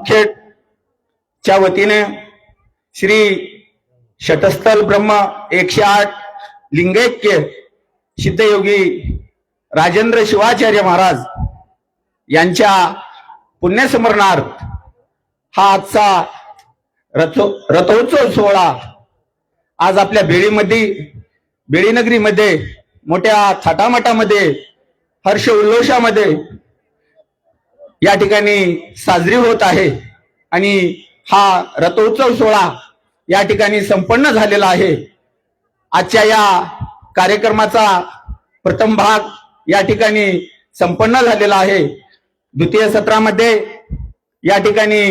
मुखेड च्या वतीने श्री शतस्थल ब्रह्म 108 लिंगैक्य सिद्धयोगी राजेंद्र शिवाचार्य महाराज यांच्या पुण्यस्मरणार्थ हा आजचा रथोत्सव सोहळा आज आपल्या बेळी नगरीमध्ये मोठ्या थाटामाटामध्ये हर्ष उल्लोषामध्ये या ठिकाणी साजरी होत आहे आणि हा रथोत्सव सोहळा या ठिकाणी संपन्न झालेला आहे। आजच्या या कार्यक्रमाचा प्रथम भाग या ठिकाणी संपन्न झालेला आहे। द्वितीय सत्रामध्ये या ठिकाणी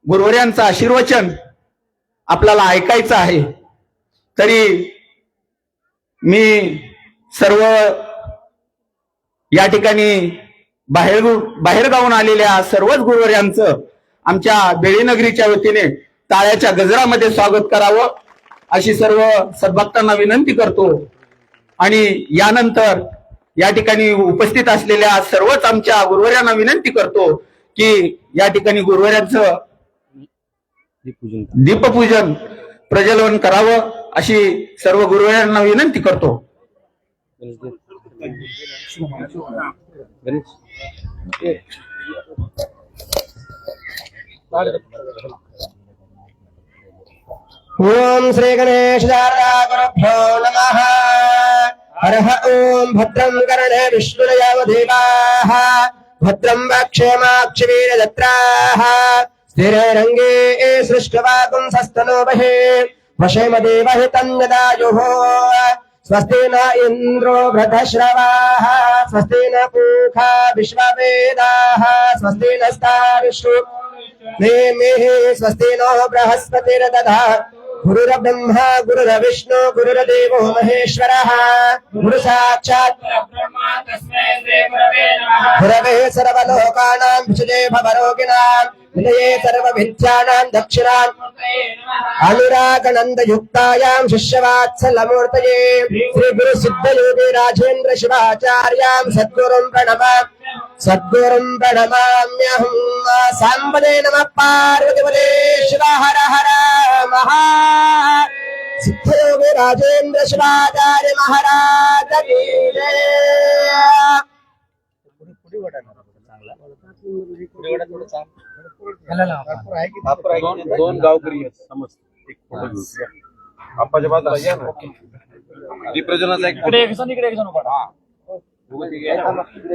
गुरुवर्यांचं आशीर्वचन आपल्याला ऐकायचं आहे। तरी मी सर्व या ठिकाणी बाहेर गावून आलेल्या सर्वच गुरुवर्यांचं आमच्या बेळी नगरीच्या वतीने टाळ्याच्या गजरामध्ये स्वागत करावं अशी सर्व सद्भक्तांना विनंती करतो। आणि यानंतर या ठिकाणी उपस्थित असलेल्या सर्वच आमच्या गुरुवर्यांना विनंती करतो की या ठिकाणी गुरुवर्यांचं दीपपूजन प्रज्वलन करावं अशी सर्व गुरुवर्यांना विनंती करतो। ओम श्री गणेश गुरुभ्यो नमः। हरः ओम भद्रं कर्णे विष्णुयावदेवाः भद्रं वक्षेमाक्षवीरदत्राः स्थिररङ्गे सृष्टवागुंसस्तनो महे वशेमदेवहि तन्नदायुः। स्वस्ति न इन्द्रो वृद्धश्रवाः स्वस्ति न पूषा विश्ववेदाः स्वस्ति नस्ताविष्णु नेमिः स्वस्ति नो बृहस्पतिर्दधातु। गुरुर्ब्रह्मा गुरुर्विष्णु गुरुर्देवो महेश्वरः गुरु साक्षात् परब्रह्म तस्मै श्री गुरवे नमः। गुरवे सर्वलोकानां विषये भवरोगिणां निलये सर्वविद्यानां दक्षिणान् अनुरागनन्दयुक्तायां शिष्यवात्सलमूर्तये श्री गुरु सिद्धयोगी राजेन्द्र शिवाचार्यां सद्गुरुं प्रणमाम्यहम्। सांबदे नमः पार्वतीपते शिव हर हर महा। सिद्धयोगी राजेन्द्र शिवाचार्य महाराज की जय। दोन गावकरी समजते एक फोटो घेऊ आप्पाच्या बाजूला या ना। दीपप्रज्वलनाचा एक इकडे एक जण उभा काय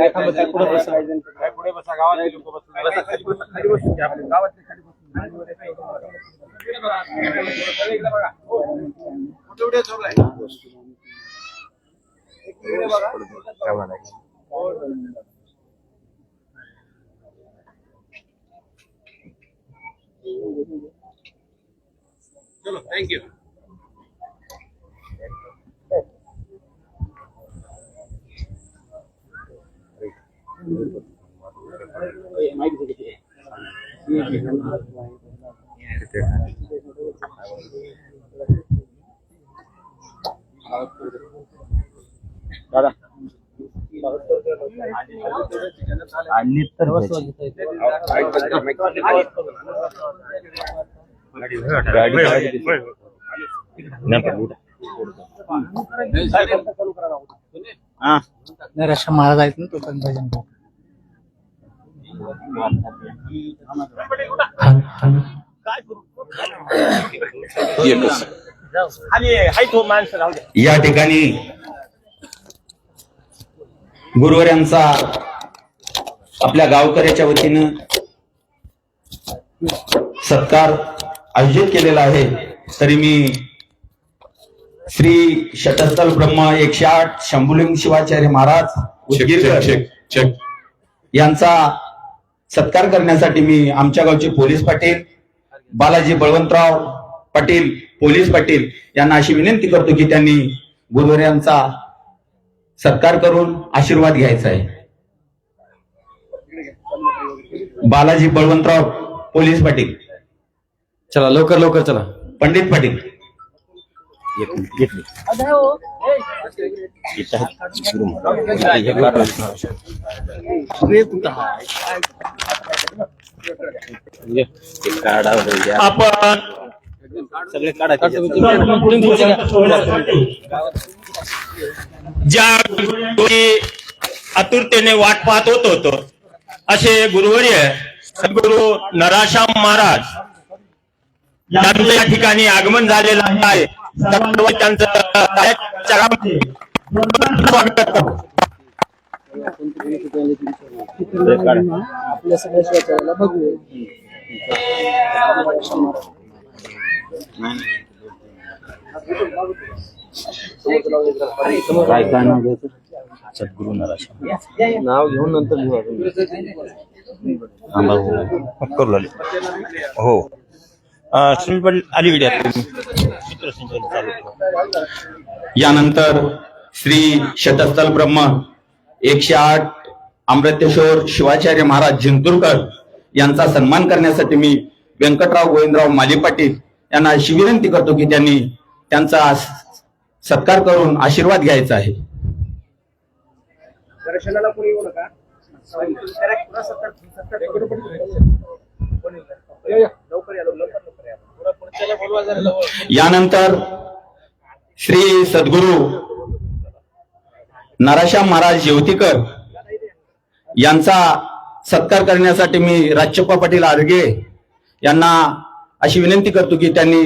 थांबत पुढे बसा काय पुढे बसा गावातले लोक बसा खाली बसून घ्या आपल्या गावातले खाली बसून बघा फोटो व्हिडिओ चालू आहे बघा चलो थैंक यू। दादा आणि तर रक्षा महाराज आहेत ना तो पण भजन या ठिकाणी गुरुवर्यांचा आपल्या गावकऱ्याच्या वतीनं सत्कार आयोजित केलेला आहे। तरी मी श्री शतस्थल ब्रह्म 108 शंभुलिंग शिवाचार्य महाराज उदगीरकर यांचा सत्कार करण्यासाठी मी आमच्या गावचे पोलीस पाटील बालाजी बळवंतराव पाटील पोलीस पाटील यांना अशी विनंती करतो की त्यांनी गुरुवर्यांचा सत्कार करून आशीर्वाद घ्यायचा आहे। बालाजी बळवंतराव पोलीस पाटील, चला लवकर लवकर चला। पंडित पाटील आपण सगळे काढायचे ज्या गोष्टी आतुरतेने वाट पाहत होतो असे गुरुवर्य सद्गुरु नराशाम महाराज यांचं या ठिकाणी आगमन झालेलं आहे. सर्व त्यांचं चरणामध्ये स्वागत करतो. आपल्या सगळ्या शिवाचार्याला बघूया. सद्गुरु नराशा नाव घेऊन नंतर लिहू. करू लागले हो. श्री पाटील अलीकडे आहेत तुम्ही. सूत्रसंचालन चालू ठेवा. यानंतर श्री शतस्थल ब्रह्म 108 अमृतेश्वर शिवाचार्य महाराज जिंतूरकर यांचा सन्मान करण्यासाठी मी व्यंकटराव गोविंदराव माली पाटील यांना अशी विनंती करतो की त्यांनी त्यांचा सत्कार करून आशीर्वाद घ्यायचा आहे. दर्शनाला कोणी येऊ नका. यानंतर श्री सद्गुरु नराशाम महाराज जेवतीकर यांचा सत्कार करण्यासाठी मी राजचप्पा पाटील आरगे यांना अशी विनंती करतो की त्यांनी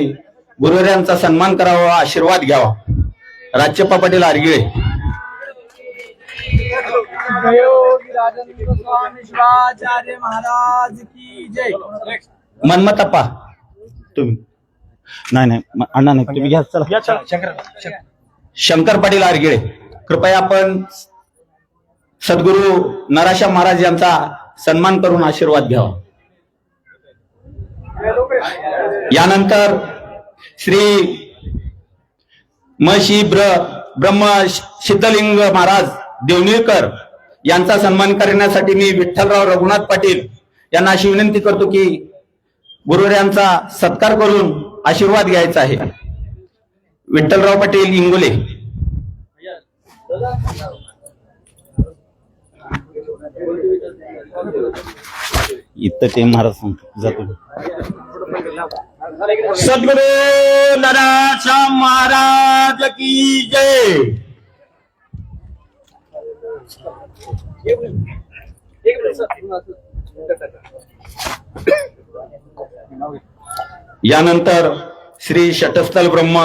गुरुवर्यांचा सन्मान करावा, आशीर्वाद घ्यावा. राजचप्पा पाटील आरगे. सहयोगी राजेंद्र स्वामी शिवाचार्य महाराज की जय. मनमतप्पा तुम्ही. नाही अण्णा नाही तुम्ही घ्या. चला शंकर पाटील आरगिळे. कृपया आपण सद्गुरु नराशाम महाराज यांचा सन्मान करून आशीर्वाद घ्यावा. यानंतर श्री मशी ब्रह्म सिद्धलिंग महाराज देवनीळकर यांचा सन्मान करण्यासाठी मी विठ्ठलराव रघुनाथ पाटील यांना अशी विनंती करतो की गुरुवर्यांचा सत्कार करून आशीर्वाद घ्यायचा आहे. विठ्ठलराव पाटील इंगोले. इथं ते महाराज जातो. सद्गुरु नराशाम महाराज की जय. यानंतर श्री शतस्थल ब्रह्म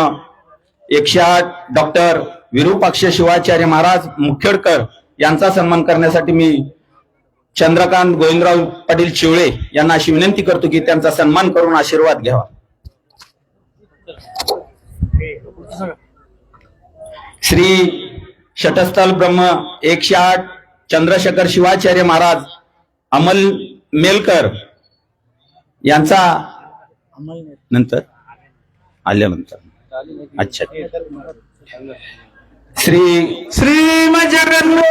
108 डॉक्टर विरूपाक्ष शिवाचार्य महाराज मुखेडकर यांचा सन्मान करण्यासाठी मी चंद्रकांत गोविंदराव पाटील चिवळे यांना अशी विनंती करतो की त्यांचा सन्मान करून आशीर्वाद घ्यावा. श्री शतस्थल ब्रह्म 108 चंद्रशेखर शिवाचार्य महाराज अमल मेलकर यांचा नंतर आल्यानंतर अच्छा. श्री जगद्गुरु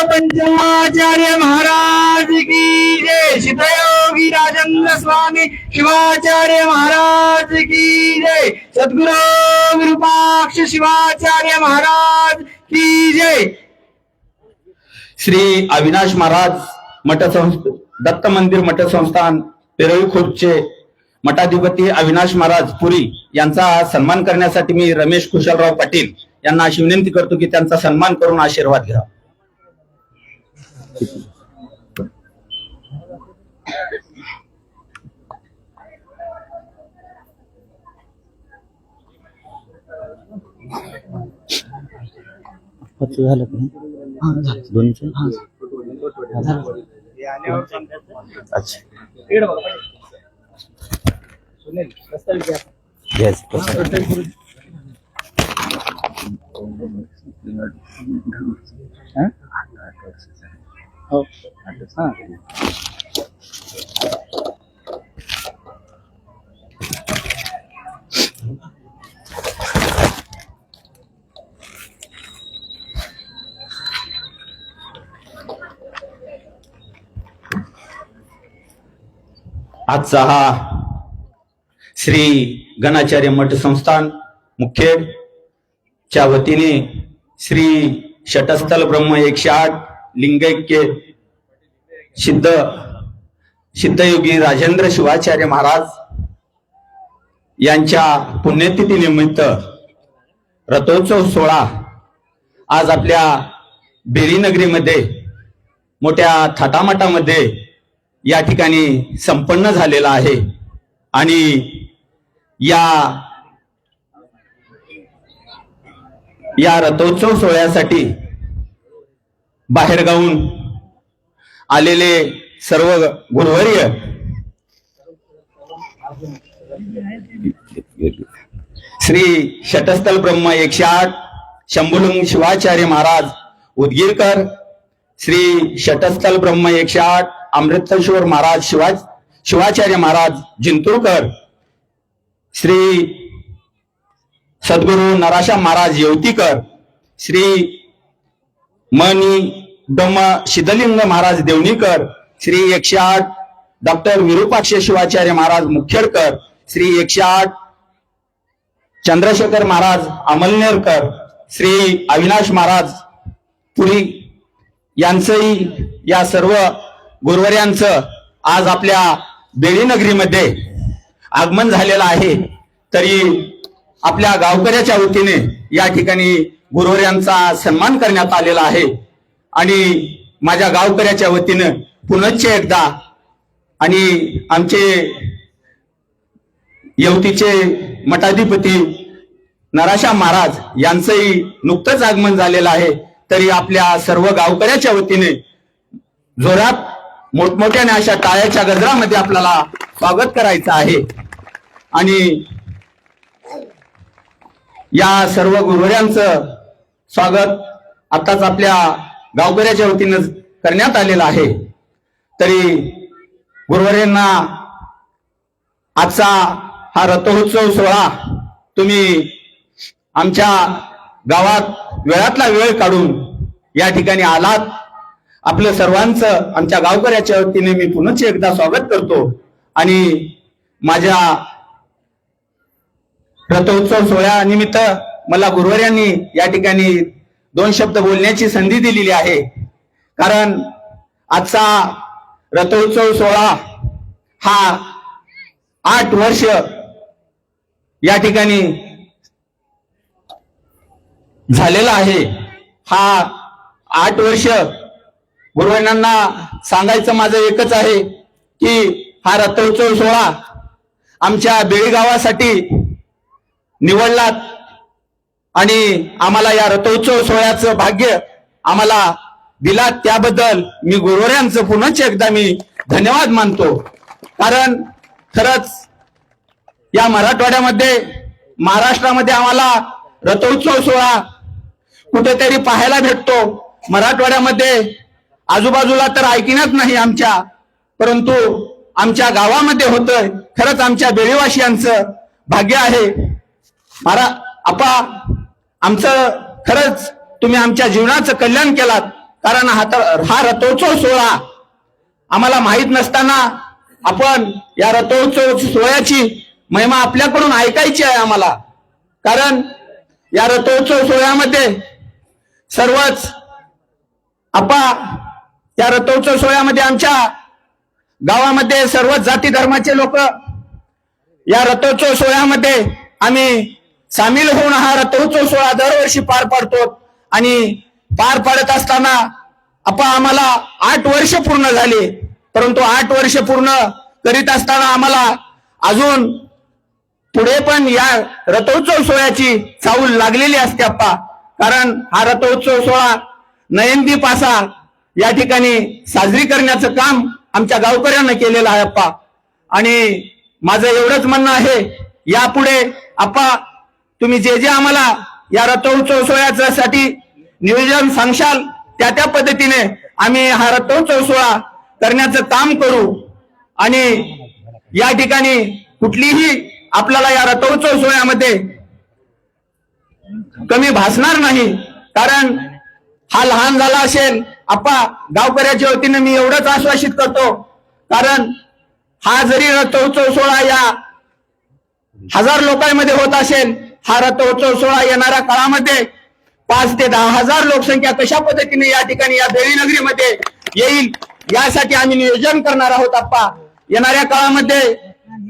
पंचमाचार्य महाराज की जय. शिवयोगी राजेंद्र स्वामी शिवाचार्य महाराज की जय. सद्गुरु विरूपाक्ष शिवाचार्य महाराज की जय. श्री अविनाश महाराज मठ दत्त मंदिर मठ संस्थान पेरळी खुर्दचे मठाधिपती अविनाश महाराज पुरी यांचा सन्मान करण्यासाठी मी रमेश खुशालराव पाटील यांना अशी विनंती करतो की त्यांचा सन्मान करून आशीर्वाद घ्या. झालं का दोन्हीचं. अच्छा आजचा हा श्री गणाचार्य मठ संस्थान मुखेड च्या वतीने श्री शटस्थल ब्रह्म 108 लिंगैक्य सिद्धयोगी राजेंद्र शिवाचार्य महाराज यांच्या पुण्यतिथीनिमित्त रथोत्सव सोहळा आज आपल्या बेरी नगरीमध्ये मोठ्या थाटामाटामध्ये या ठिकाणी संपन्न झालेला आहे. आणि या रथोत्सव सोहळ्यासाठी बाहेरगावून आलेले सर्व गुरुवर्य, श्री शटस्थल ब्रह्म 108 शंभुलिंग शिवाचार्य महाराज उदगीरकर, श्री शटस्थल ब्रह्म 108 अमृतेश्वर महाराज शिवाचार्य महाराज जिंतूरकर, श्री सद्गुरु नराशा महाराज येवतीकर, श्री मनी ब्रह्म सिद्धलिंग महाराज देवणीकर, श्री 108 डॉक्टर विरूपाक्ष शिवाचार्य महाराज मुखेडकर, श्री 108 चंद्रशेखर महाराज अमलनेरकर, श्री अविनाश महाराज पुरी यांचंही, या सर्व गुरुवर्यांचं आज आपल्या बेडी नगरीमध्ये आगमन झालेलं आहे. तरी आपल्या गावकऱ्याच्या वतीने या ठिकाणी गुरुवर्यांचा सन्मान करण्यात आलेला आहे. आणि माझ्या गावकऱ्याच्या वतीनं पुनश्च एकदा आणि आमचे येवतीचे मठाधिपती नराशा महाराज यांचंही नुकतंच आगमन झालेलं आहे. तरी आपल्या सर्व गावकऱ्याच्या वतीने जोरात मोठमोठ्याने अशा टाळ्याच्या गजरामध्ये आपल्याला स्वागत करायचं आहे. आणि या सर्व गुरुवर्यांचं स्वागत आताच आपल्या गावकऱ्याच्या वतीनं करण्यात आलेलं आहे. तरी गुरुवर्यांना आजचा हा रथोत्सव सोहळा तुम्ही आमच्या गावात वेळातला वेळ काढून या ठिकाणी आलात. आपलं सर्वांचं आमच्या गावकऱ्याच्या वतीने मी पुनश्च एकदा स्वागत करतो. आणि माझ्या रथोत्सव सोहळ्यानिमित्त मला गुरुवर्यांनी या ठिकाणी 2 शब्द बोलण्याची संधी दिलेली आहे. कारण आजचा रथोत्सव सोहळा हा 8 वर्ष या ठिकाणी झालेला आहे. हा 8 वर्ष गुरुवर्यांना सांगायचं माझं एकच आहे की हा रथोत्सव सोहळा आमच्या बेळी गावासाठी निवडलात आणि आम्हाला या रथोत्सव सोहळ्याचं भाग्य आम्हाला दिलात, त्याबद्दल मी गुरुवर्यांचं पुनश्च एकदा मी धन्यवाद मानतो. कारण खरंच या मराठवाड्यामध्ये, महाराष्ट्रामध्ये आम्हाला रथोत्सव सोहळा कुठेतरी पाहायला भेटतो. मराठवाड्यामध्ये आजूबाजूला तर ऐकण्यात नाही आमच्या, परंतु आमच्या गावामध्ये होतंय. खरंच आमच्या बेळीवासियांचं भाग्य आहे. आमचं खरंच तुम्ही आमच्या जीवनाचं कल्याण केलात. कारण हा रथोत्सव सोहळा आम्हाला माहित नसताना आपण या रथोत्सव सोहळ्याची महिमा आपल्याकडून ऐकायची आहे आम्हाला. कारण या रथोत्सव सोहळ्यामध्ये सर्वच या रथोत्सव सोहळ्यामध्ये आमच्या गावामध्ये सर्वच जाती धर्माचे लोक या रथोत्सव सोहळ्यामध्ये आम्ही सामील होऊन हा रथोत्सव सोहळा दरवर्षी पार पाडतो. आणि पार पाडत असताना आम्हाला 8 वर्ष पूर्ण झाली. परंतु 8 वर्ष पूर्ण करीत असताना आम्हाला अजून पुढे पण या रथोत्सव सोहळ्याची चाहूल लागलेली असते आप्पा. कारण हा रथोत्सव सोहळा नयनदीप असा या ठिकाणी साजरी करण्याचं काम आमच्या गावकऱ्यांना केलेलं आहे आप्पा. आणि माझं एवढंच म्हणणं आहे, यापुढे आप्पा तुम्ही जे जे आम्हाला या रथोत्सव सोहळ्यासाठी नियोजन सांगशाल त्या पद्धतीने आम्ही हा रथोत्सव सोहळा करण्याचं काम करू. आणि या ठिकाणी कुठलीही आपल्याला या रथोत्सव सोहळ्यामध्ये कमी भासणार नाही. कारण हा लहान झाला असेल आप्पा, गावकऱ्याच्या वतीने मी एवढंच आश्वासित करतो. कारण हा जरी रथोत्सव सोहळा या 1000 लोकांमध्ये होत असेल हा रथोत्सव सोहळा येणाऱ्या काळामध्ये 5 ते 10 हजार लोकसंख्या कशा पद्धतीने या ठिकाणी या देवी नगरीमध्ये येईल यासाठी आम्ही नियोजन करणार आहोत आप्पा. येणाऱ्या काळामध्ये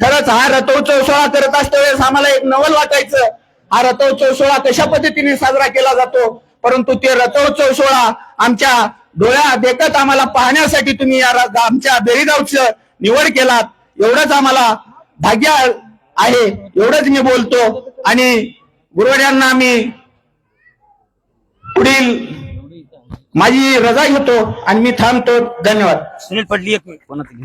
खरंच हा रथोत्सव सोहळा करत असते वेळेस आम्हाला एक नवल वाटायचं, हा रथोत्सव सोहळा कशा पद्धतीने साजरा केला जातो, परंतु ते रथोत्सव सोहळा आमच्या डोळ्या देखत आम्हाला पाहण्यासाठी तुम्ही आमच्या बेरीगावचं निवड केलात. एवढंच आम्हाला भाग्य आहे, एवढंच मी बोलतो आणि गुरुवाड्यांना मी पुढील माझी रजा घेतो आणि मी थांबतो. धन्यवाद. सुनील पडली एक कोणाचं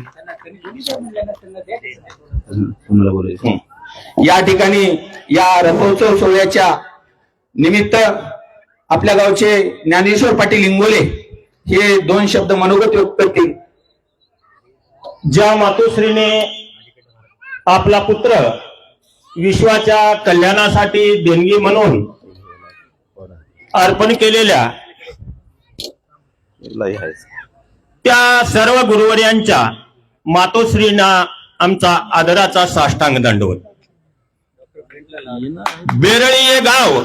या ठिकाणी या रथोत्सव सोहळ्याच्या निमित्त आपल्या गावचे ज्ञानेश्वर पाटील इंगोले हे 2 शब्द मनोगत व्यक्त करतील. ज्या मातोश्रीने आपला पुत्र विश्वाच्या कल्याणासाठी देणगी म्हणून अर्पण केलेल्या त्या सर्व गुरुवर्यांच्या मातोश्रींना आमचा आदराचा साष्टांग दंडवत. बेरळी हे गाव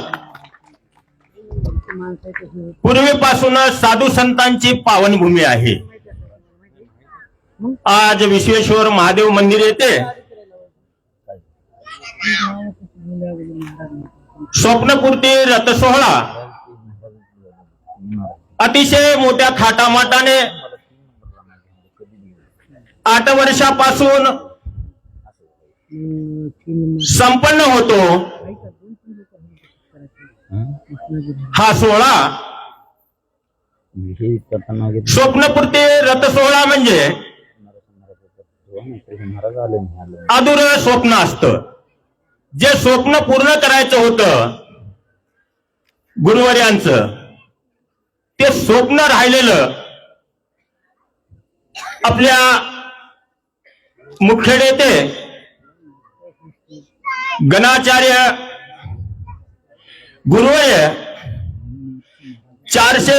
पूर्वीपासूनच साधू संतांची पावनभूमी आहे. आज विश्वेश्वर महादेव मंदिर येथे स्वप्नपूर्ती रथसोहळा अतिशय मोठ्या थाटामाटाने 8 वर्षापासून संपन्न होतो. हा सोहळा स्वप्नपूर्ती रथसोहळा म्हणजे अधुरं स्वप्न असतं. जे स्वप्न पूर्ण करायचं होतं गुरुवर्यांचं, ते स्वप्न राहिलेलं आपल्या मुखेडे ते गणाचार्य गुरुवर्य 400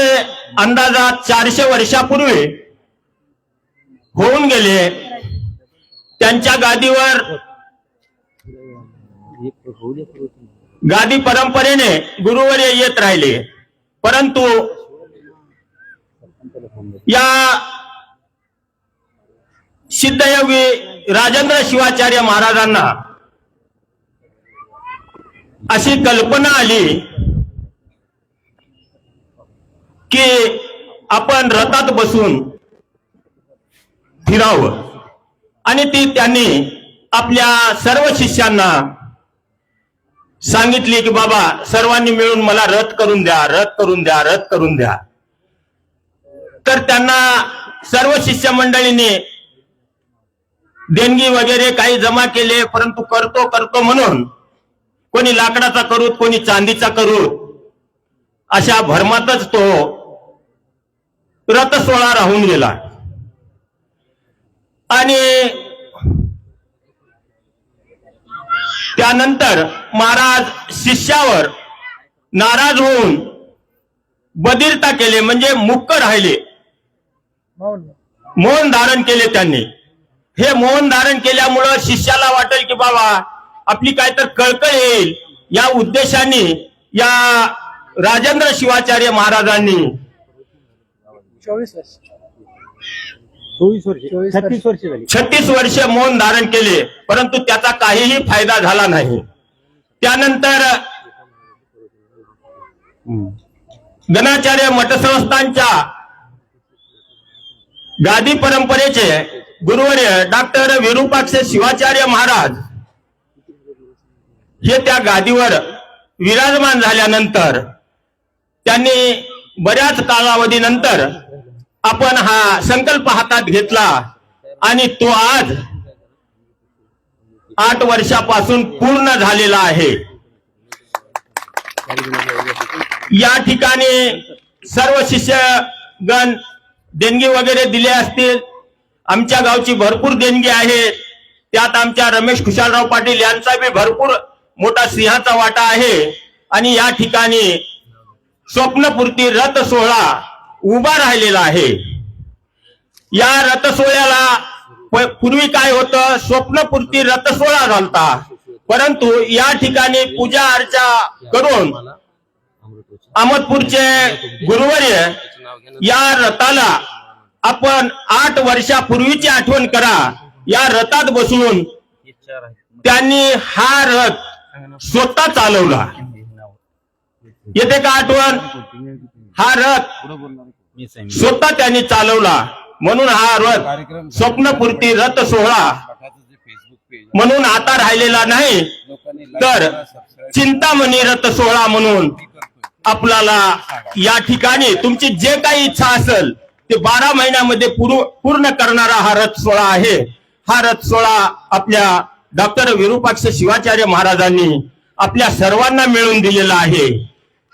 अंदाजात 400 वर्षापूर्वी होऊन गेले. त्यांच्या गादीवर गादी परंपरेने गुरुवर्य येत राहिले. परंतु या सिद्धयोगी राजेंद्र शिवाचार्य महाराजांना अशी कल्पना आली की आपण रथात बसून फिरावं, आणि ती त्यांनी आपल्या सर्व शिष्यांना सांगितली की बाबा सर्वांनी मिळून मला रथ करून द्या, रथ करून द्या, रथ करून द्या. तर त्यांना सर्व शिष्यमंडळींनी देणगी वगैरे काही जमा केले. परंतु करतो करतो म्हणून कोणी लाकडाचा करू, कोणी चांदीचा करू, अशा भरमातच तो रथ सोहळा राहून गेला. आणि त्यानंतर महाराज शिष्यावर नाराज होऊन बधिरता केले, म्हणजे मुक्क राहिले, मौन धारण केले त्यांनी. हे मौन धारण केल्यामुळं शिष्याला वाटेल की बाबा आपली काय तर कळकळ येईल, या उद्देशाने या राजेंद्र शिवाचार्य महाराजांनी 36 वर्ष मौन धारण केले. परंतु त्याचा काहीही फायदा झाला नाही. त्यानंतर गणाचार्य मठसंस्थांच्या गादी परंपरेचे गुरुवर्य डॉक्टर विरूपाक्ष शिवाचार्य महाराज हे त्या गादीवर विराजमान झाल्यानंतर त्यांनी बऱ्याच कालावधीनंतर आपण हा संकल्प हातात घेतला आणि तो आज 8 वर्षापासून पूर्ण झालेला आहे. या ठिकाणी सर्व शिष्यगण देणगी वगैरे दिले असतील. आमच्या गावची भरपूर देणगी आहे. त्यात आमच्या रमेश खुशालराव पाटील यांचा बी भरपूर मोठा सिंहाचा वाटा आहे. आणि या ठिकाणी स्वप्नपूर्ती रथ सोहळा उभा राहिलेला आहे. या रथ सोहळ्याला पूर्वी काय होतं, स्वप्नपूर्ती रथ सोहळा झालता. परंतु या ठिकाणी पूजा अर्चा करून अहमदपूरचे गुरुवर्य या रथाला आपण 8 वर्षापूर्वीची आठवण करा. या रथात बसून त्यांनी हा रथ स्वतः चालवला. येते का आठवण? हा रथ स्वतः त्यांनी चालवला. म्हणून हा रथ स्वप्नपूर्ती रथ सोहळा म्हणून आता राहिलेला नाही, तर चिंतामणी रथ सोहळा म्हणून आपल्याला या ठिकाणी तुमची जे काही इच्छा असेल ते 12 महिन्यामध्ये पूर्ण करणारा हा रथ सोहळा आहे. हा रथ सोहळा आपल्या डॉक्टर विरूपाक्ष शिवाचार्य महाराजांनी आपल्या सर्वांना मिळवून दिलेला आहे.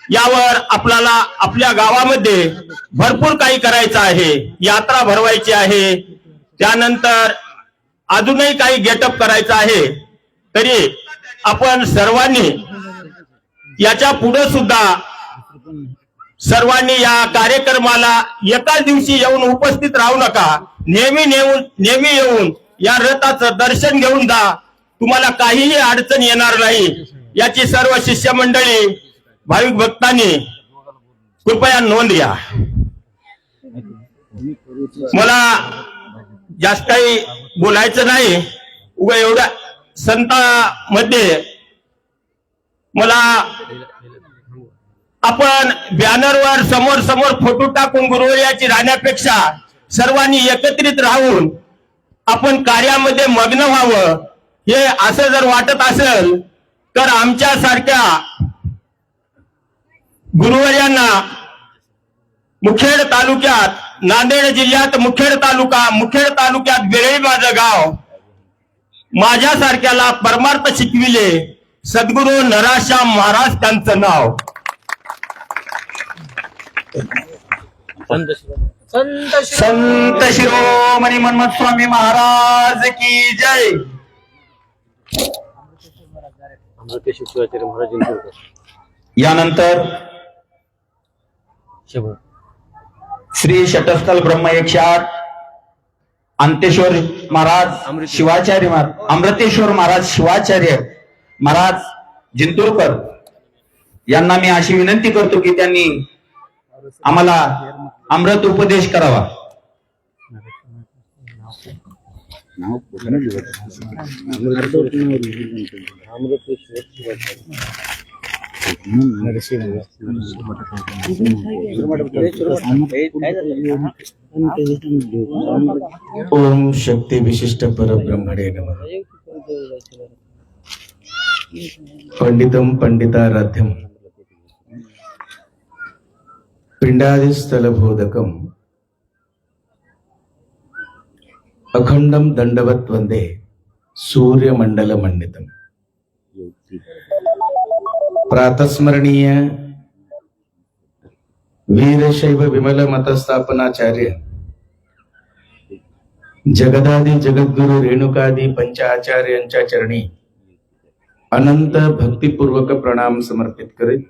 यावर आपल्याला आपल्या गावामध्ये भरपूर काही करायचं आहे. यात्रा भरवायची आहे, त्यानंतर अजूनही काही गेटअप करायचं आहे. तरी आपण सर्वांनी याच्या पुढे सुद्धा सर्वांनी या कार्यक्रमाला एकाच दिवशी येऊन उपस्थित राहू नका. नेहमी येऊन या रथाचं दर्शन घेऊन जा. तुम्हाला काहीही अडचण येणार नाही. याची सर्व शिष्यमंडळी भाविक भक्तांनी कृपया नोंद घ्या. मला जास्त काही बोलायचं नाही. उगा एवढ्या संतांमध्ये मला आपण बॅनरवर समोर फोटो टाकून गुरुवर्याची राहण्यापेक्षा सर्वांनी एकत्रित राहून आपण कार्यामध्ये मग्न व्हावं. हे असं जर वाटत असेल तर आमच्या सारख्या गुरुवर्यांना मुखेड तालुक्यात, नांदेड जिल्ह्यात मुखेड तालुक्यात बेरळी माझं गाव, माझ्यासारख्याला परमार्थ शिकविले सद्गुरू नराश्याम महाराज त्यांचं नाव. संत शिरोमणी मनमथ स्वामी महाराज की जय. यानंतर श्री शटस्थल ब्रह्म 108 अंतेश्वर महाराज शिवाचार्य महाराज, अमृतेश्वर महाराज शिवाचार्य महाराज जिंतूरकर यांना मी अशी विनंती करतो की त्यांनी आम्हाला अमृत उपदेश करावा. ओम शक्ती विशिष्ट परब्रह्मणे नमः. पंडितम पंडिताराध्यम पिंडादिस्थलबोधकम अखंडम दंडवत वंदे सूर्यमंडल मंडितम. प्रातस्मरणीय वीरशैव विमल मतस्थापनाचार्य जगदादि जगद्गुरु रेणुकादि पंचाचार्यांच्या चरणी अनंत भक्तिपूर्वक प्रणाम समर्पित करीत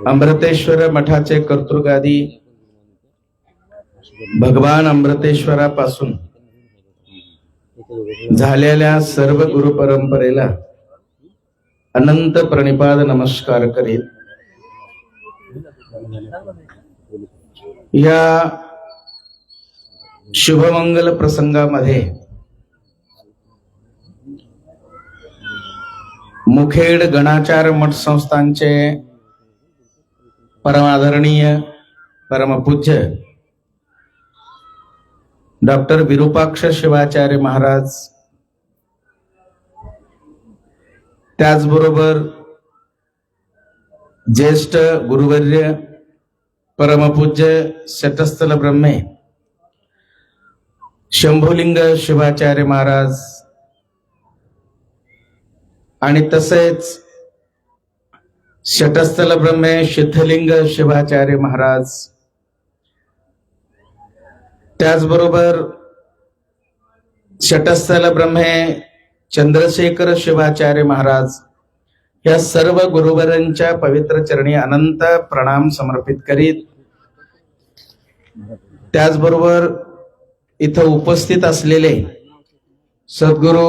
अमृतेश्वर मठाचे कर्तृगादी भगवान अमृतेश्वरापासून झालेल्या सर्व गुरु परंपरेला अनंत प्रणिपाद नमस्कार करीत या शुभमंगल प्रसंगामध्ये मुखेड गणाचार मठ संस्थांचे परमादरणीय परमपूज्य डॉक्टर विरूपाक्ष शिवाचार्य महाराज, त्याचबरोबर ज्येष्ठ गुरुवर्य परमपूज्य शटस्थल ब्रह्मे शंभुलिंग शिवाचार्य महाराज आणि तसेच शटस्थल ब्रह्मे सिद्धलिंग शिवाचार्य महाराज, त्याचबरोबर शटस्थल ब्रह्मे चंद्रशेखर शिवाचार्य महाराज, या सर्व गुरुवरांच्या पवित्र चरणी अनंत प्रणाम समर्पित करीत, त्याचबरोबर इथं उपस्थित असलेले सद्गुरु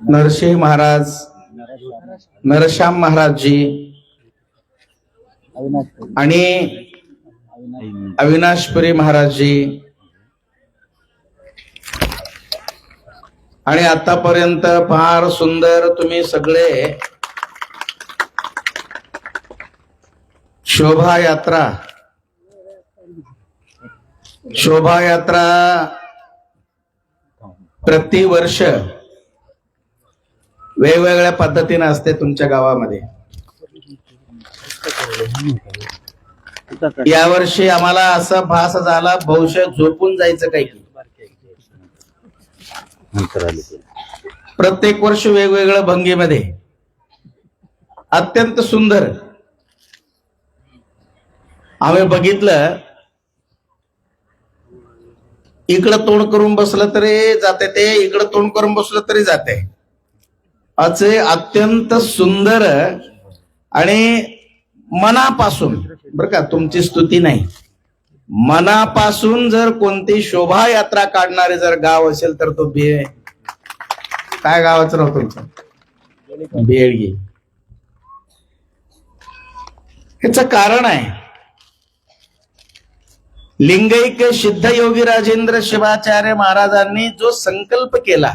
नरसिंह महाराज, नरश्याम महाराजजी आणि अविनाशपुरी महाराजजी आणि आतापर्यंत फार सुंदर तुम्ही सगळे शोभायात्रा प्रतिवर्ष वेगवेगळ्या पद्धतीने असते तुमच्या गावामध्ये. यावर्षी आम्हाला असा भास झाला बहुशः झोपून जायचं काही. प्रत्येक वर्ष वेगवेगळ्या भंगीमध्ये अत्यंत सुंदर आम्ही बघितलं. इकडं तोंड करून बसलं तरी जाते ते, इकडं तोंड करून बसलं तरी जाते. असे अत्यंत सुंदर आणि मनापासून, बर का, तुमची स्तुती नाही, मनापासून जर कोणती शोभायात्रा काढणारे जर गाव असेल तर तो काय गावाचं नाव तुमचं? बेळगी. ह्याचं कारण आहे, लिंगैक सिद्ध योगी राजेंद्र शिवाचार्य महाराजांनी जो संकल्प केला,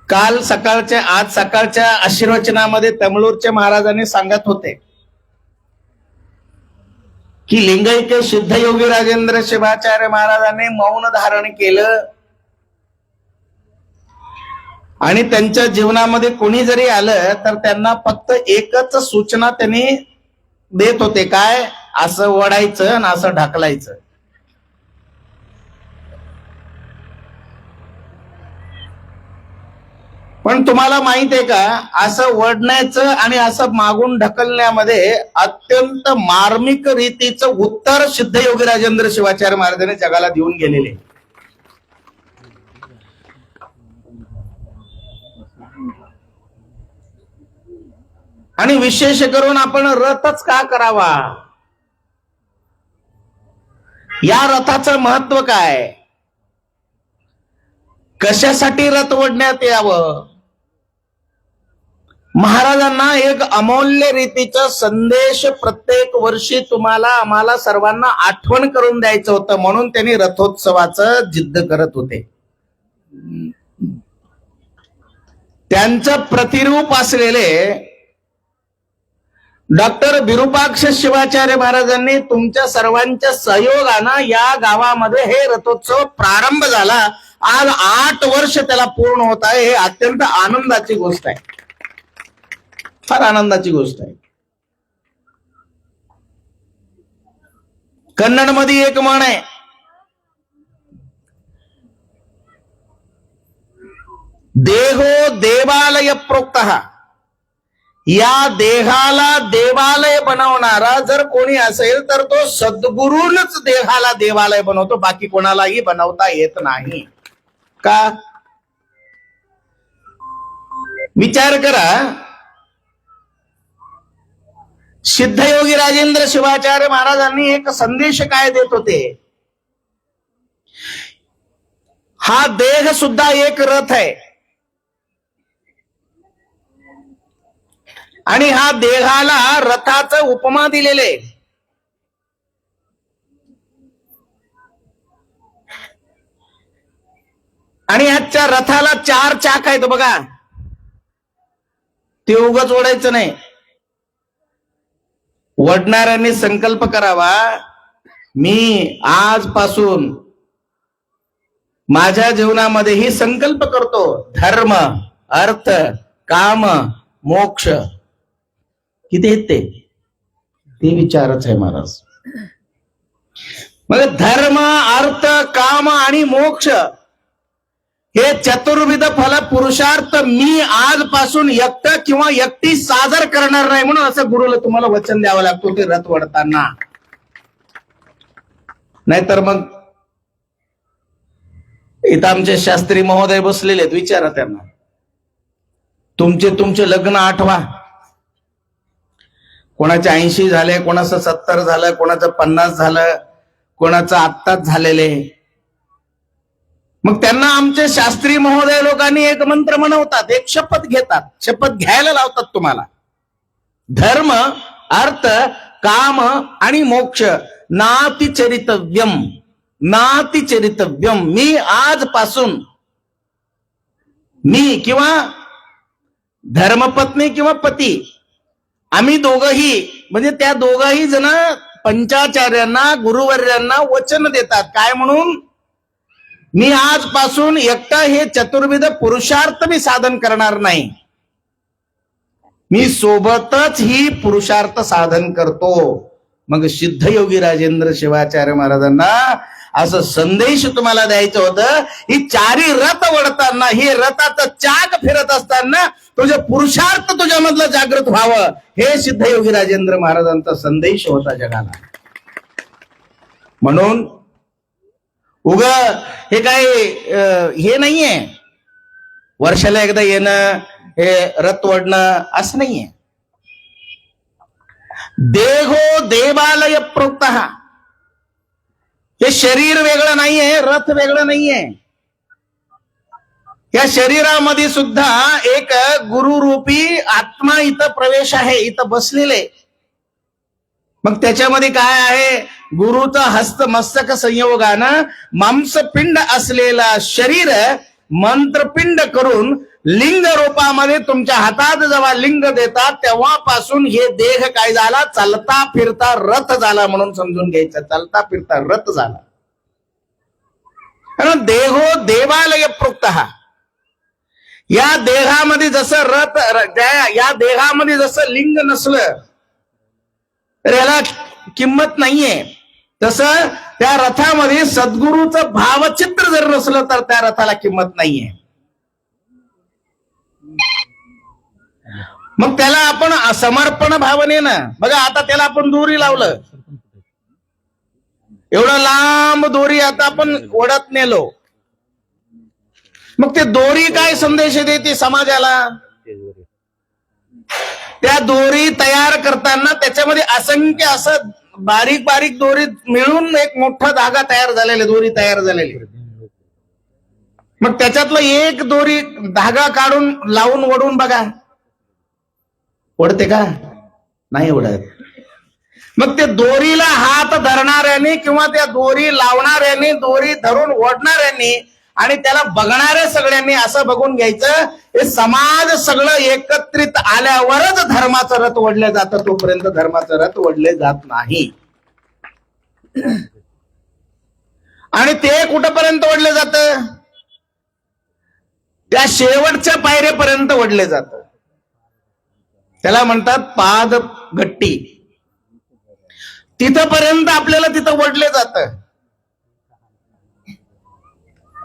आज सकाळच्या आशीर्वचनामध्ये तमिळूरच्या महाराजांनी सांगत होते की लिंगैक सिद्ध योगी राजेंद्र शिवाचार्य महाराजांनी मौन धारण केलं आणि त्यांच्या जीवनामध्ये कोणी जरी आलं तर त्यांना फक्त एकच सूचना त्यांनी देत होते, काय? असं ओढायचं आणि असं ढकलायचं. पण तुम्हाला माहित आहे का, असं ओढण्याचं आणि असं मागून ढकलण्यामध्ये अत्यंत मार्मिक रीतीचं उत्तर सिद्ध योगी राजेंद्र शिवाचार्य महाराजांनी जगाला देऊन गेलेले. आणि विशेष करून आपण रथच का करावा? या रथाचं महत्व काय? कशासाठी रथ ओढण्यात यावं? महाराजांना एक अमूल्य रीतीचा संदेश प्रत्येक वर्षी तुम्हाला आम्हाला सर्वांना आठवण करून द्यायचं होतं, म्हणून त्यांनी रथोत्सवाचं जिद्द करत होते. त्यांचं प्रतिरूप असलेले डॉक्टर विरूपाक्ष शिवाचार्य महाराजांनी तुमच्या सर्वांच्या सहयोगानं या गावामध्ये हे रथोत्सव प्रारंभ झाला. आज 8 वर्ष त्याला पूर्ण होत आहे. हे अत्यंत आनंदाची गोष्ट आहे, फार आनंदाची गोष्ट आहे. कन्नड मध्ये एक म्हण आहे, देहो देवालय प्रोक्तः. या देहाला देवालय बनवणारा जर कोणी असेल तर तो सद्गुरूनच देहाला देवालय बनवतो, बाकी कोणालाही बनवता येत नाही. का? विचार करा, सिद्धयोगी राजेंद्र शिवाचार्य महाराजांनी एक संदेश काय देत होते? हा देह सुद्धा एक रथ आहे आणि हा देहाला रथाचं उपमा दिलेले. आणि ह्याच्या रथाला 4 चाक आहेत बघा. ते उगाच ओढायचं नाही. ओढणाऱ्यांनी संकल्प करावा, मी आजपासून माझ्या जीवनामध्ये ही संकल्प करतो, धर्म, अर्थ, काम, मोक्ष. किती आहेत ते विचारच आहे महाराज. मग धर्म, अर्थ, काम आणि मोक्ष हे चतुर्विध फल पुरुषार्थ मी आजपासून एकटं किंवा एकटी सादर करणार नाही, म्हणून असं गुरुला तुम्हाला वचन द्यावं लागतो ते रथ ओढताना. नाहीतर मग इथं आमचे शास्त्री महोदय बसलेले आहेत, विचारा त्यांना. तुमचे लग्न आठवा. कोणाचे 80 झाले, कोणाचं 70 झालं, कोणाचं 50 झालं, कोणाचं आत्ताच झालेले. मग त्यांना आमचे शास्त्री महोदय लोकांनी एक मंत्र म्हणवतात, एक शपथ घेतात, शपथ घ्यायला लावतात तुम्हाला. धर्म, अर्थ, काम आणि मोक्ष नाती चरितव्यम, नाती चरितव्यम. मी आजपासून मी किंवा धर्मपत्नी किंवा पती, आम्ही दोघही म्हणजे त्या दोघही जण पंचाचार्यांना, गुरुवर्यांना वचन देतात. काय म्हणून? मी आजपासून एकटा हे चतुर्विध पुरुषार्थ मी साधन करणार नाही, मी सोबतच ही पुरुषार्थ साधन करतो. मग सिद्धयोगी राजेंद्र शिवाचार्य महाराजांना असं संदेश तुम्हाला द्यायचं होतं. ही चारी रथ वडताना, हे रथाचं चाक फिरत असताना तुझे पुरुषार्थ तुझ्यामधलं जागृत व्हावं, हे सिद्धयोगी राजेंद्र महाराजांचा संदेश होता जगाला. म्हणून उग हे काय हे नाहीये, वर्षाला एकदा येणं, हे रथ ओढणं असं नाहीये. देहो देवालय प्रोक्त, हे शरीर वेगळं नाहीये, रथ वेगळं नाहीये. या शरीरामध्ये सुद्धा एक गुरुरूपी आत्मा इथं प्रवेश आहे, इथं बसलेले. मग त्याच्यामध्ये काय आहे? गुरुचा हस्त मस्तक संयोगानं मांसपिंड असलेला शरीर मंत्रपिंड करून लिंग रूपामध्ये तुमच्या हातात जेव्हा लिंग देतात तेव्हापासून हे देह काय झाला? चालता फिरता रथ झाला म्हणून समजून घ्यायचं. चालता फिरता रथ झाला. कारण देहो देवालय प्रोक्त, या देहामध्ये जसं रथ, या देहामध्ये जसं लिंग नसलं तर याला किंमत नाहीये, तसं त्या रथामध्ये सद्गुरूचं भावचित्र जर नसलं तर त्या रथाला किंमत नाहीये. मग त्याला आपण समर्पण भावनेनं, बघा आता त्याला आपण दोरी लावलं, एवढं लांब दोरी आता आपण ओढत नेलो. मग ते दोरी काय संदेश देते समाजाला? त्या दोरी तयार करताना त्याच्यामध्ये असंख्य असं बारीक बारीक दोरी मिळून एक मोठा धागा तयार झालेला, दोरी तयार झालेली. मग त्याच्यातलं एक दोरी धागा काढून लावून ओढून बघा, ओढते का? नाही ओढत. मग ते दोरीला हात धरणाऱ्यांनी किंवा त्या दोरी लावणाऱ्यांनी, दोरी धरून ओढणाऱ्यांनी आणि त्याला बघणाऱ्या सगळ्यांनी असं बघून घ्यायचं, हे समाज सगळं एकत्रित आल्यावरच धर्माचं रथ ओढलं जातं, तोपर्यंत धर्माचं रथ ओढले जात नाही. आणि ते कुठपर्यंत ओढले जातं? त्या शेवटच्या पायऱ्यापर्यंत ओढले जातं. त्याला म्हणतात पादगट्टी. तिथपर्यंत आपल्याला तिथं ओढले जातं.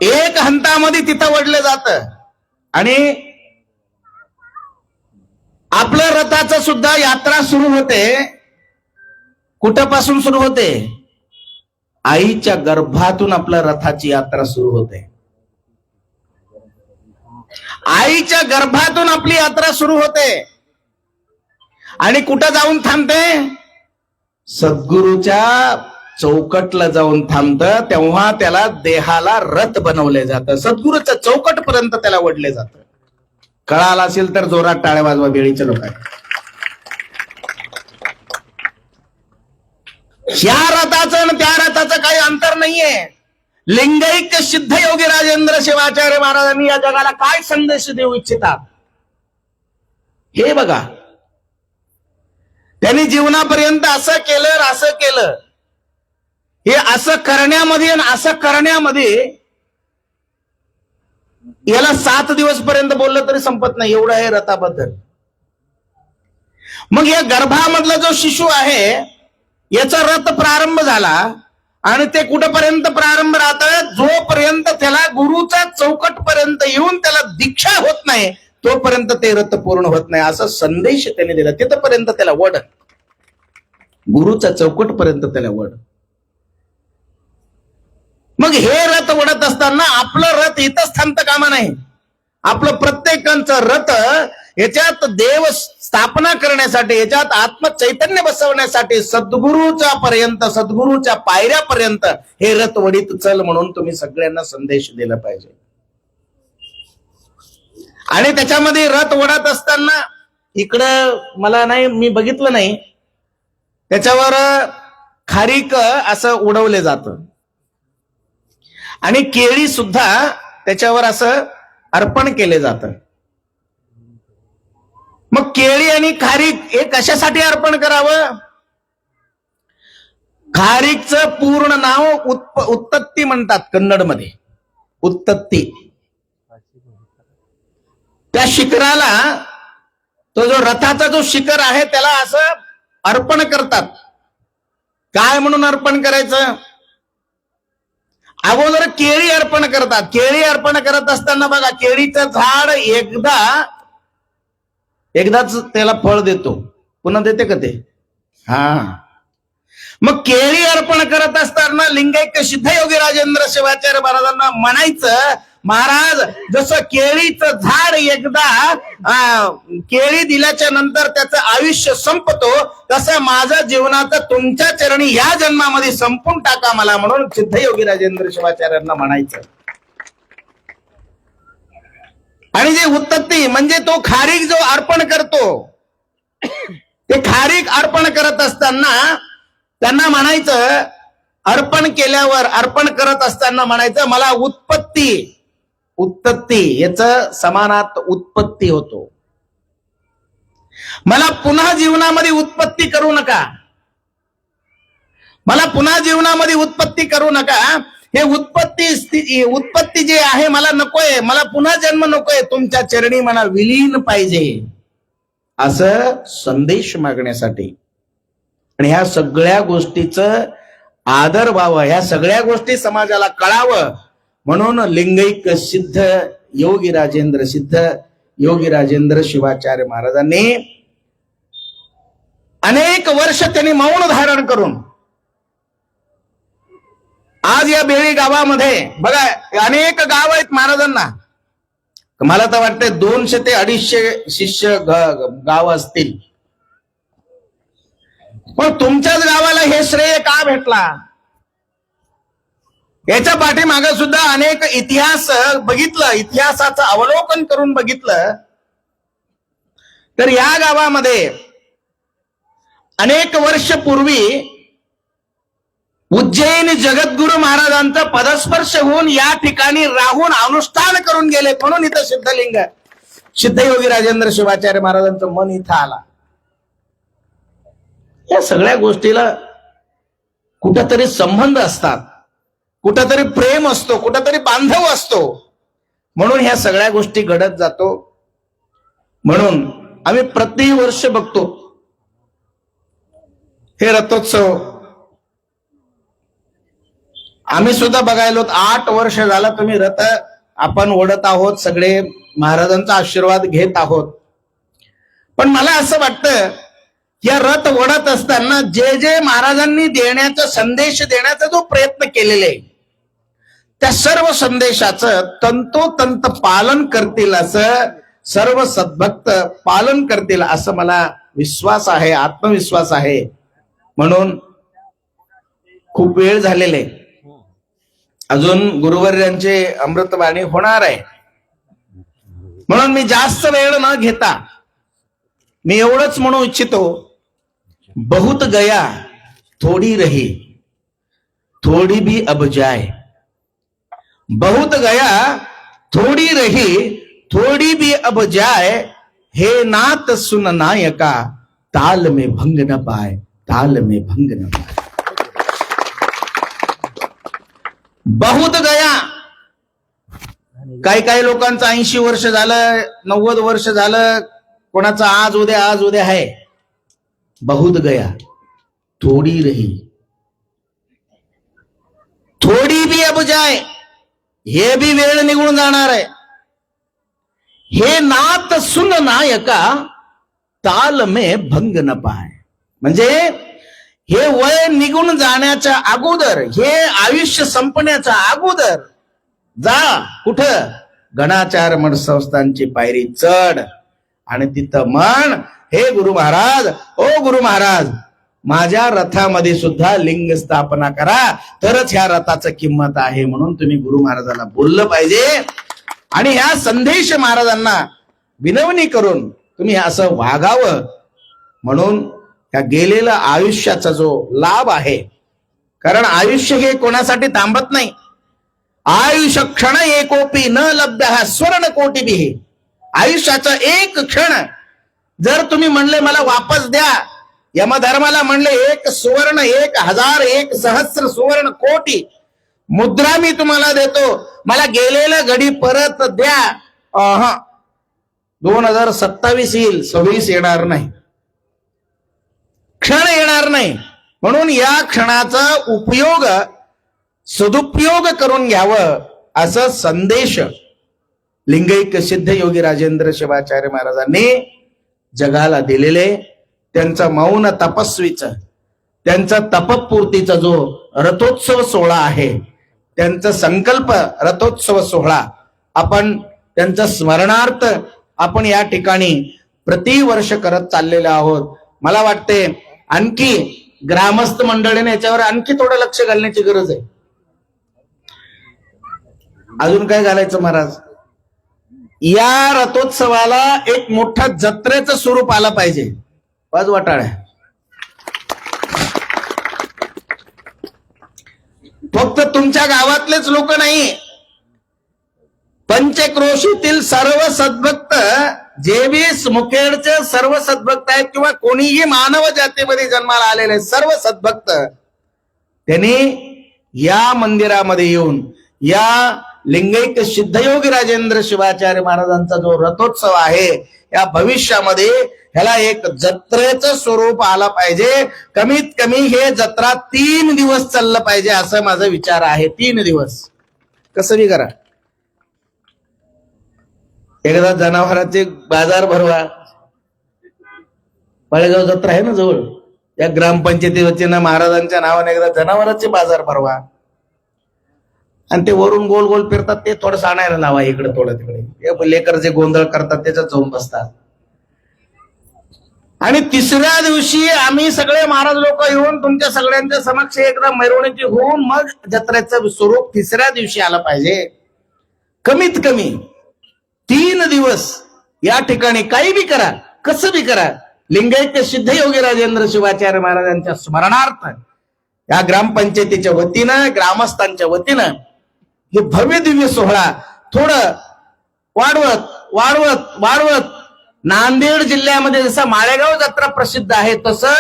एक हंतामध्ये तिथं ओढले जातं. आणि आपलं रथाचं सुद्धा यात्रा सुरू होते. कुठपासून सुरू होते? आईच्या गर्भातून आपल्या रथाची यात्रा सुरू होते. आईच्या गर्भातून आपली यात्रा सुरू होते आणि कुठं जाऊन थांबते? सद्गुरूच्या चौकटला जाऊन थांबतं. तेव्हा त्याला देहाला रथ बनवले जातं. सद्गुरूच्या चौकट पर्यंत त्याला ओढले जातं. कळाला असेल तर जोरात टाळ्या वाजवा बेळीच्या लोकांनी. ह्या रथाचं आणि त्या रथाचं काही अंतर नाहीये. लिंगैक्य सिद्ध योगी राजेंद्र शिवाचार्य महाराजांनी या जगाला काय संदेश देऊ इच्छितात हे बघा. त्यांनी जीवनापर्यंत असं केलं, असं केलं. हे असं करण्यामध्ये आणि असं करण्यामध्ये याला 7 दिवस पर्यंत बोललं तरी संपत नाही, एवढं आहे रथाबद्दल. मग या गर्भामधला जो शिशु आहे याचा रथ प्रारंभ झाला आणि ते कुठपर्यंत प्रारंभ राहतं? जोपर्यंत त्याला गुरुचा चौकट पर्यंत येऊन त्याला दीक्षा होत नाही तोपर्यंत ते रथ पूर्ण होत नाही, असा संदेश त्याने दिला. तिथपर्यंत त्याला वड, गुरुचा चौकट पर्यंत त्याला वड. मग हे रथ ओढत असताना आपलं रथ इथंच थांबतं कामा नाही. आपलं प्रत्येकांचं रथ याच्यात देव स्थापना करण्यासाठी, याच्यात आत्मचैतन्य बसवण्यासाठी सद्गुरूच्या पायऱ्यापर्यंत हे रथ वडीत चल म्हणून तुम्ही सगळ्यांना संदेश दिला पाहिजे. आणि त्याच्यामध्ये रथ ओढत असताना इकडं मला नाही, मी बघितलं नाही, त्याच्यावर खारीक असं उडवले जातं आणि केळी सुद्धा त्याच्यावर असं अर्पण केले जातं. मग केळी आणि खारीक हे कशासाठी अर्पण करावं? खारीकचं पूर्ण नाव उत्तत्ती म्हणतात कन्नडमध्ये, उत्तत्ती. त्या शिखराला, तो जो रथाचा जो शिखर आहे त्याला असं अर्पण करतात. काय म्हणून अर्पण करायचं? अगोदर केळी अर्पण करतात. केळी अर्पण करत असताना बघा, केळीचं झाड एकदाच त्याला फळ देतो, पुन्हा देते का ते? हा. मग केळी अर्पण करत असताना लिंगायत सिद्धयोगी राजेंद्र शिवाचार्य महाराजांना म्हणायचं, महाराज जसं केळीचं झाड एकदा केळी दिल्याच्या नंतर त्याचं आयुष्य संपतो, तसं माझं जीवनाचं तुमच्या चरणी या जन्मामध्ये संपून टाका मला, म्हणून सिद्धयोगी राजेंद्र शिवाचार्यांना म्हणायचं. आणि जे उत्तत्ती म्हणजे तो खारीक जो अर्पण करतो, ते खारीक अर्पण करत असताना त्यांना म्हणायचं, अर्पण केल्यावर, अर्पण करत असताना म्हणायचं, मला उत्पत्ती याच समानात उत्पत्ती होतो. मला पुन्हा जीवनामध्ये उत्पत्ती करू नका, मला पुन्हा जीवनामध्ये उत्पत्ती करू नका. हे उत्पत्ती जे आहे मला नकोय, मला पुन्हा जन्म नकोय, तुमच्या चरणी मला विलीन पाहिजे, असं संदेश मागण्यासाठी. आणि ह्या सगळ्या गोष्टीचं आदर व्हावं, ह्या सगळ्या गोष्टी समाजाला कळावं म्हणून लिंगैक सिद्ध योगी राजेंद्र शिवाचार्य महाराजांनी अनेक वर्ष त्यांनी मौन धारण करून, आज या बेळी गावामध्ये बघा अनेक गाव आहेत महाराजांना, मला तर वाटतंय 200 ते 250 शिष्य गाव असतील. पण तुमच्याच गावाला हे श्रेय का भेटला? याच्या पाठीमागे सुद्धा अनेक इतिहास बघितलं, इतिहासाचं अवलोकन करून बघितलं तर या गावामध्ये अनेक वर्ष पूर्वी उज्जैन जगद्गुरु महाराजांचा पदस्पर्श होऊन या ठिकाणी राहून अनुष्ठान करून गेले, म्हणून इथं सिद्धलिंग सिद्धयोगी राजेंद्र शिवाचार्य महाराजांचं मन इथं आला. या सगळ्या गोष्टीला कुठंतरी संबंध असतात, कुठंतरी प्रेम असतो, कुठंतरी बांधव असतो, म्हणून ह्या सगळ्या गोष्टी घडत जातो. म्हणून आम्ही प्रतिवर्ष बघतो हे रथोत्सव. आम्ही सुद्धा बघायलो 8 वर्ष झालं तुम्ही रथ आपण ओढत आहोत, सगळे महाराजांचा आशीर्वाद घेत आहोत. पण मला असं वाटतं या रथ ओढत असताना जे जे महाराजांनी देण्याचा संदेश देण्याचा जो प्रयत्न केलेले, त्या सर्व संदेशाचं तंतोतंत पालन करतील, असं सर्व सद्भक्त पालन करतील असं मला विश्वास आहे, आत्मविश्वास आहे. म्हणून खूप वेळ झालेले, अजून गुरुवर्यांचे अमृतवाणी होणार आहे, म्हणून मी जास्त वेळ न घेता मी एवढंच म्हणू इच्छितो, बहुत गया थोड़ी रही, थोड़ी भी अब जाए. बहुत गया थोड़ी रही, थोड़ी भी अब जाए, हे नाथ सुन नायका, ताल में भंग न पाए, ताल में भंग न पाए. बहुत गया. काही लोकांचं 80 वर्ष झालं, 90 वर्ष झालं, कोणाचं आज उद्या आहे. बहुत गया थोड़ी रही, थोड़ी भी अब जाए, हे भी वेळ निघून जाणार आहे. हे नाथ सुन नायका, ताल में भंग न पाए. म्हणजे हे वय निघून जाण्याच्या अगोदर, हे आयुष्य संपण्याच्या अगोदर जा कुठं? गणाचार मठ संस्थांची पायरी चढ आणि तिथं म्हण, हे गुरु महाराज, ओ गुरु महाराज, माझ्या रथामध्ये सुद्धा लिंग स्थापना करा, तरच ह्या रथाचं किंमत आहे. म्हणून तुम्ही गुरु महाराजांना बोललं पाहिजे. आणि ह्या संदेश महाराजांना विनवणी करून तुम्ही असं वागावं. म्हणून त्या गेलेल्या आयुष्याचा जो लाभ आहे, कारण आयुष्य हे कोणासाठी थांबत नाही. आयुष्य क्षण एकोपी न लब्ध स्वर्ण कोटी बी. आयुष्याचा एक क्षण जर तुम्ही म्हणले मला वापस द्या, यमधर्माला म्हणले 1 सुवर्ण 1000 1 सहस्र सुवर्ण कोटी मुद्रा मी तुम्हाला देतो, मला गेलेलं घडी परत द्या. 2027 येईल, 26 येणार नाही, क्षण येणार नाही. म्हणून या क्षणाचा उपयोग सदुपयोग करून घ्यावं, असं संदेश लिंगैक सिद्ध योगी राजेंद्र शिवाचार्य महाराजांनी जगाला दिलेले. त्यांचा मौन तपस्वीच, त्यांचा तपपूर्तीचा जो रथोत्सव सोहळा आहे, त्यांचा संकल्प रथोत्सव सोहळा, आपण त्यांचा स्मरणार्थ आपण या ठिकाणी प्रतिवर्ष करत चाललेले आहोत. मला वाटते आणखी ग्रामस्थ मंडळीने याच्यावर आणखी थोडं लक्ष घालण्याची गरज आहे. अजून काय घालायचं महाराज? या रथोत्सवाला एक मोठा जत्रेचं स्वरूप आलं पाहिजे. वाटाळ्या फक्त तुमच्या गावातलेच लोक नाही, पंचक्रोशीतील सर्व सद्भक्त, जे बी मुखेडचे सर्व सद्भक्त आहेत किंवा कोणीही मानव जातीमध्ये जन्माला आलेले सर्व सद्भक्त, त्यांनी या मंदिरामध्ये येऊन या लिंगैक सिद्धयोगी राजेंद्र शिवाचार्य महाराजांचा जो रथोत्सव आहे, या भविष्यामध्ये ह्याला एक जत्रेचं स्वरूप आलं पाहिजे. कमीत कमी हे जत्रा 3 दिवस चाललं पाहिजे, असं माझा विचार आहे. 3 दिवस कसं बी करा. एकदा जनावरांचे बाजार भरवा. पाळेगाव जत्रा आहे ना जवळ, या ग्रामपंचायती वतीनं महाराजांच्या नावाने एकदा जनावरांचे बाजार भरवा. आणि ते वरून गोल गोल फिरतात, ते थोडं आणायला लावा, इकडे थोडं तिकडे. लेकर जे गोंधळ करतात त्याच्यात जाऊन बसतात. आणि 3ऱ्या दिवशी आम्ही सगळे महाराज लोक येऊन तुमच्या सगळ्यांच्या समक्ष एकदा मिरवणुकी होऊन मग जत्रेचं स्वरूप 3ऱ्या दिवशी आलं पाहिजे. कमीत कमी 3 दिवस या ठिकाणी काही बी करा, कसं बी करा, लिंगैक सिद्ध योगी राजेंद्र शिवाचार्य महाराजांच्या स्मरणार्थ या ग्रामपंचायतीच्या वतीनं, ग्रामस्थांच्या वतीनं हे भव्य दिव्य सोहळा थोडं वाढवत नांदेड जिल्ह्यामध्ये जसं माळेगाव जत्रा प्रसिद्ध आहे, तसं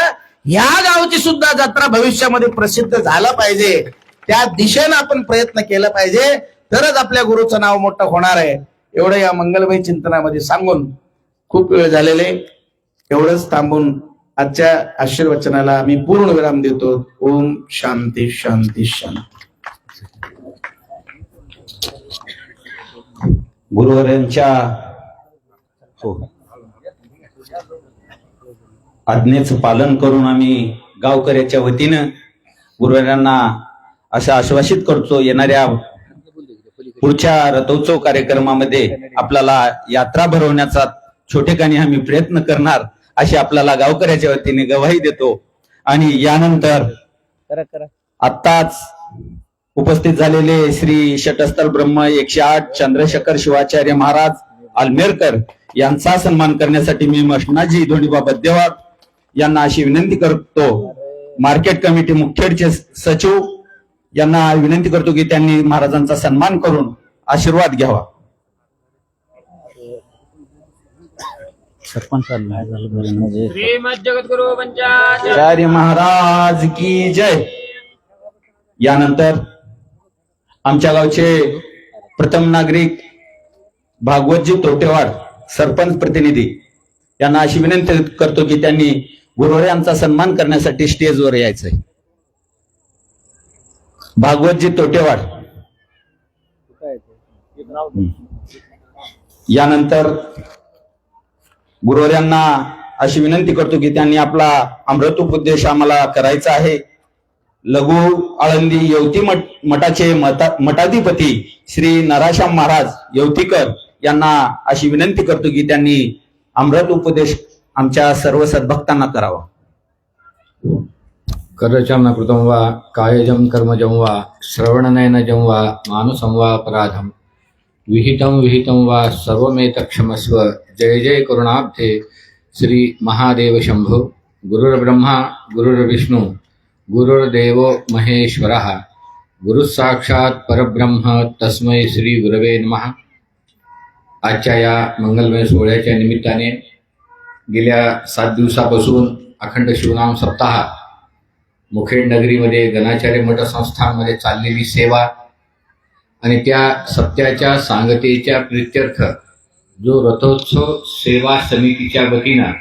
ह्या गावची सुद्धा जत्रा भविष्यामध्ये प्रसिद्ध झालं पाहिजे. त्या दिशेनं आपण प्रयत्न केला पाहिजे, तरच आपल्या गुरुचं नाव मोठं होणार आहे. एवढं या मंगलमय चिंतनामध्ये सांगून खूप वेळ झालेले, एवढंच थांबून आजच्या आशीर्वचनाला आम्ही पूर्ण विराम देतो. ओम शांती शांती शांती. गुरुवारांच्या आज्ञेचं पालन करून आम्ही गावकऱ्याच्या वतीनं गुरुवारांना असं आश्वासित करतो, येणाऱ्या पुढच्या रथोत्सव कार्यक्रमामध्ये आपल्याला यात्रा भरवण्याचा छोटेखानी आम्ही प्रयत्न करणार, अशी आपल्याला गावकऱ्याच्या वतीने गवाही देतो. आणि यानंतर आत्ताच उपस्थित झालेले श्री शटस्थल ब्रह्म 108 चंद्रशेखर शिवाचार्य महाराज आलमेरकर यांचा सन्मान करण्यासाठी मी मष्णाजी धोंडीबा बद्देवार यांना अशी विनंती करतो. मार्केट कमिटी मुखेडचे सचिव यांना विनंती करतो की त्यांनी महाराजांचा सन्मान करून आशीर्वाद घ्यावा. श्रीमद जगद्गुरु पंचाचार्य आचार्य महाराज की जय. यानंतर आमच्या गावचे प्रथम नागरिक भागवतजी तोटेवाड सरपंच प्रतिनिधी यांना अशी विनंती करतो की त्यांनी गुरुवार यांचा सन्मान करण्यासाठी स्टेजवर यायचंय. भागवतजी तोटेवाड. यानंतर गुरुवार यांना अशी विनंती करतो की त्यांनी आपला अमृत उपदेश आम्हाला करायचा आहे. लघु आळंदी येवती मठाचे मठाधिपती श्री नराशाम महाराज येवतीकर यांना अशी विनंती करतो की त्यांनी अमृत उपदेश आमच्या सर्व सद्भक्तांना करावा. करचरण कृतं वा कायजं कर्मजं वा श्रवणनयनजं वा मानसं वा अपराधं विहितं वा सर्वमेतत्क्षमस्व. जय जय करुणाब्धे श्री महादेव शंभो. गुरुर्ब्रह्मा गुरुर्विष्णू गुरुर्देव महेश्वरः. गुरुसाक्षात परब्रह्म तस्मै श्री गुरवे नमः. आजच्या या मंगलमय सोहळ्याच्या निमित्ताने गेल्या 7 दिवसापासून अखंड शिवनाम सप्ताह मुखेड नगरीमध्ये गणाचार्य मठ संस्थांमध्ये चाललेली सेवा आणि त्या सप्त्याच्या सांगतेच्या प्रित्यर्थ जो रथोत्सव सेवा समितीच्या वतीनं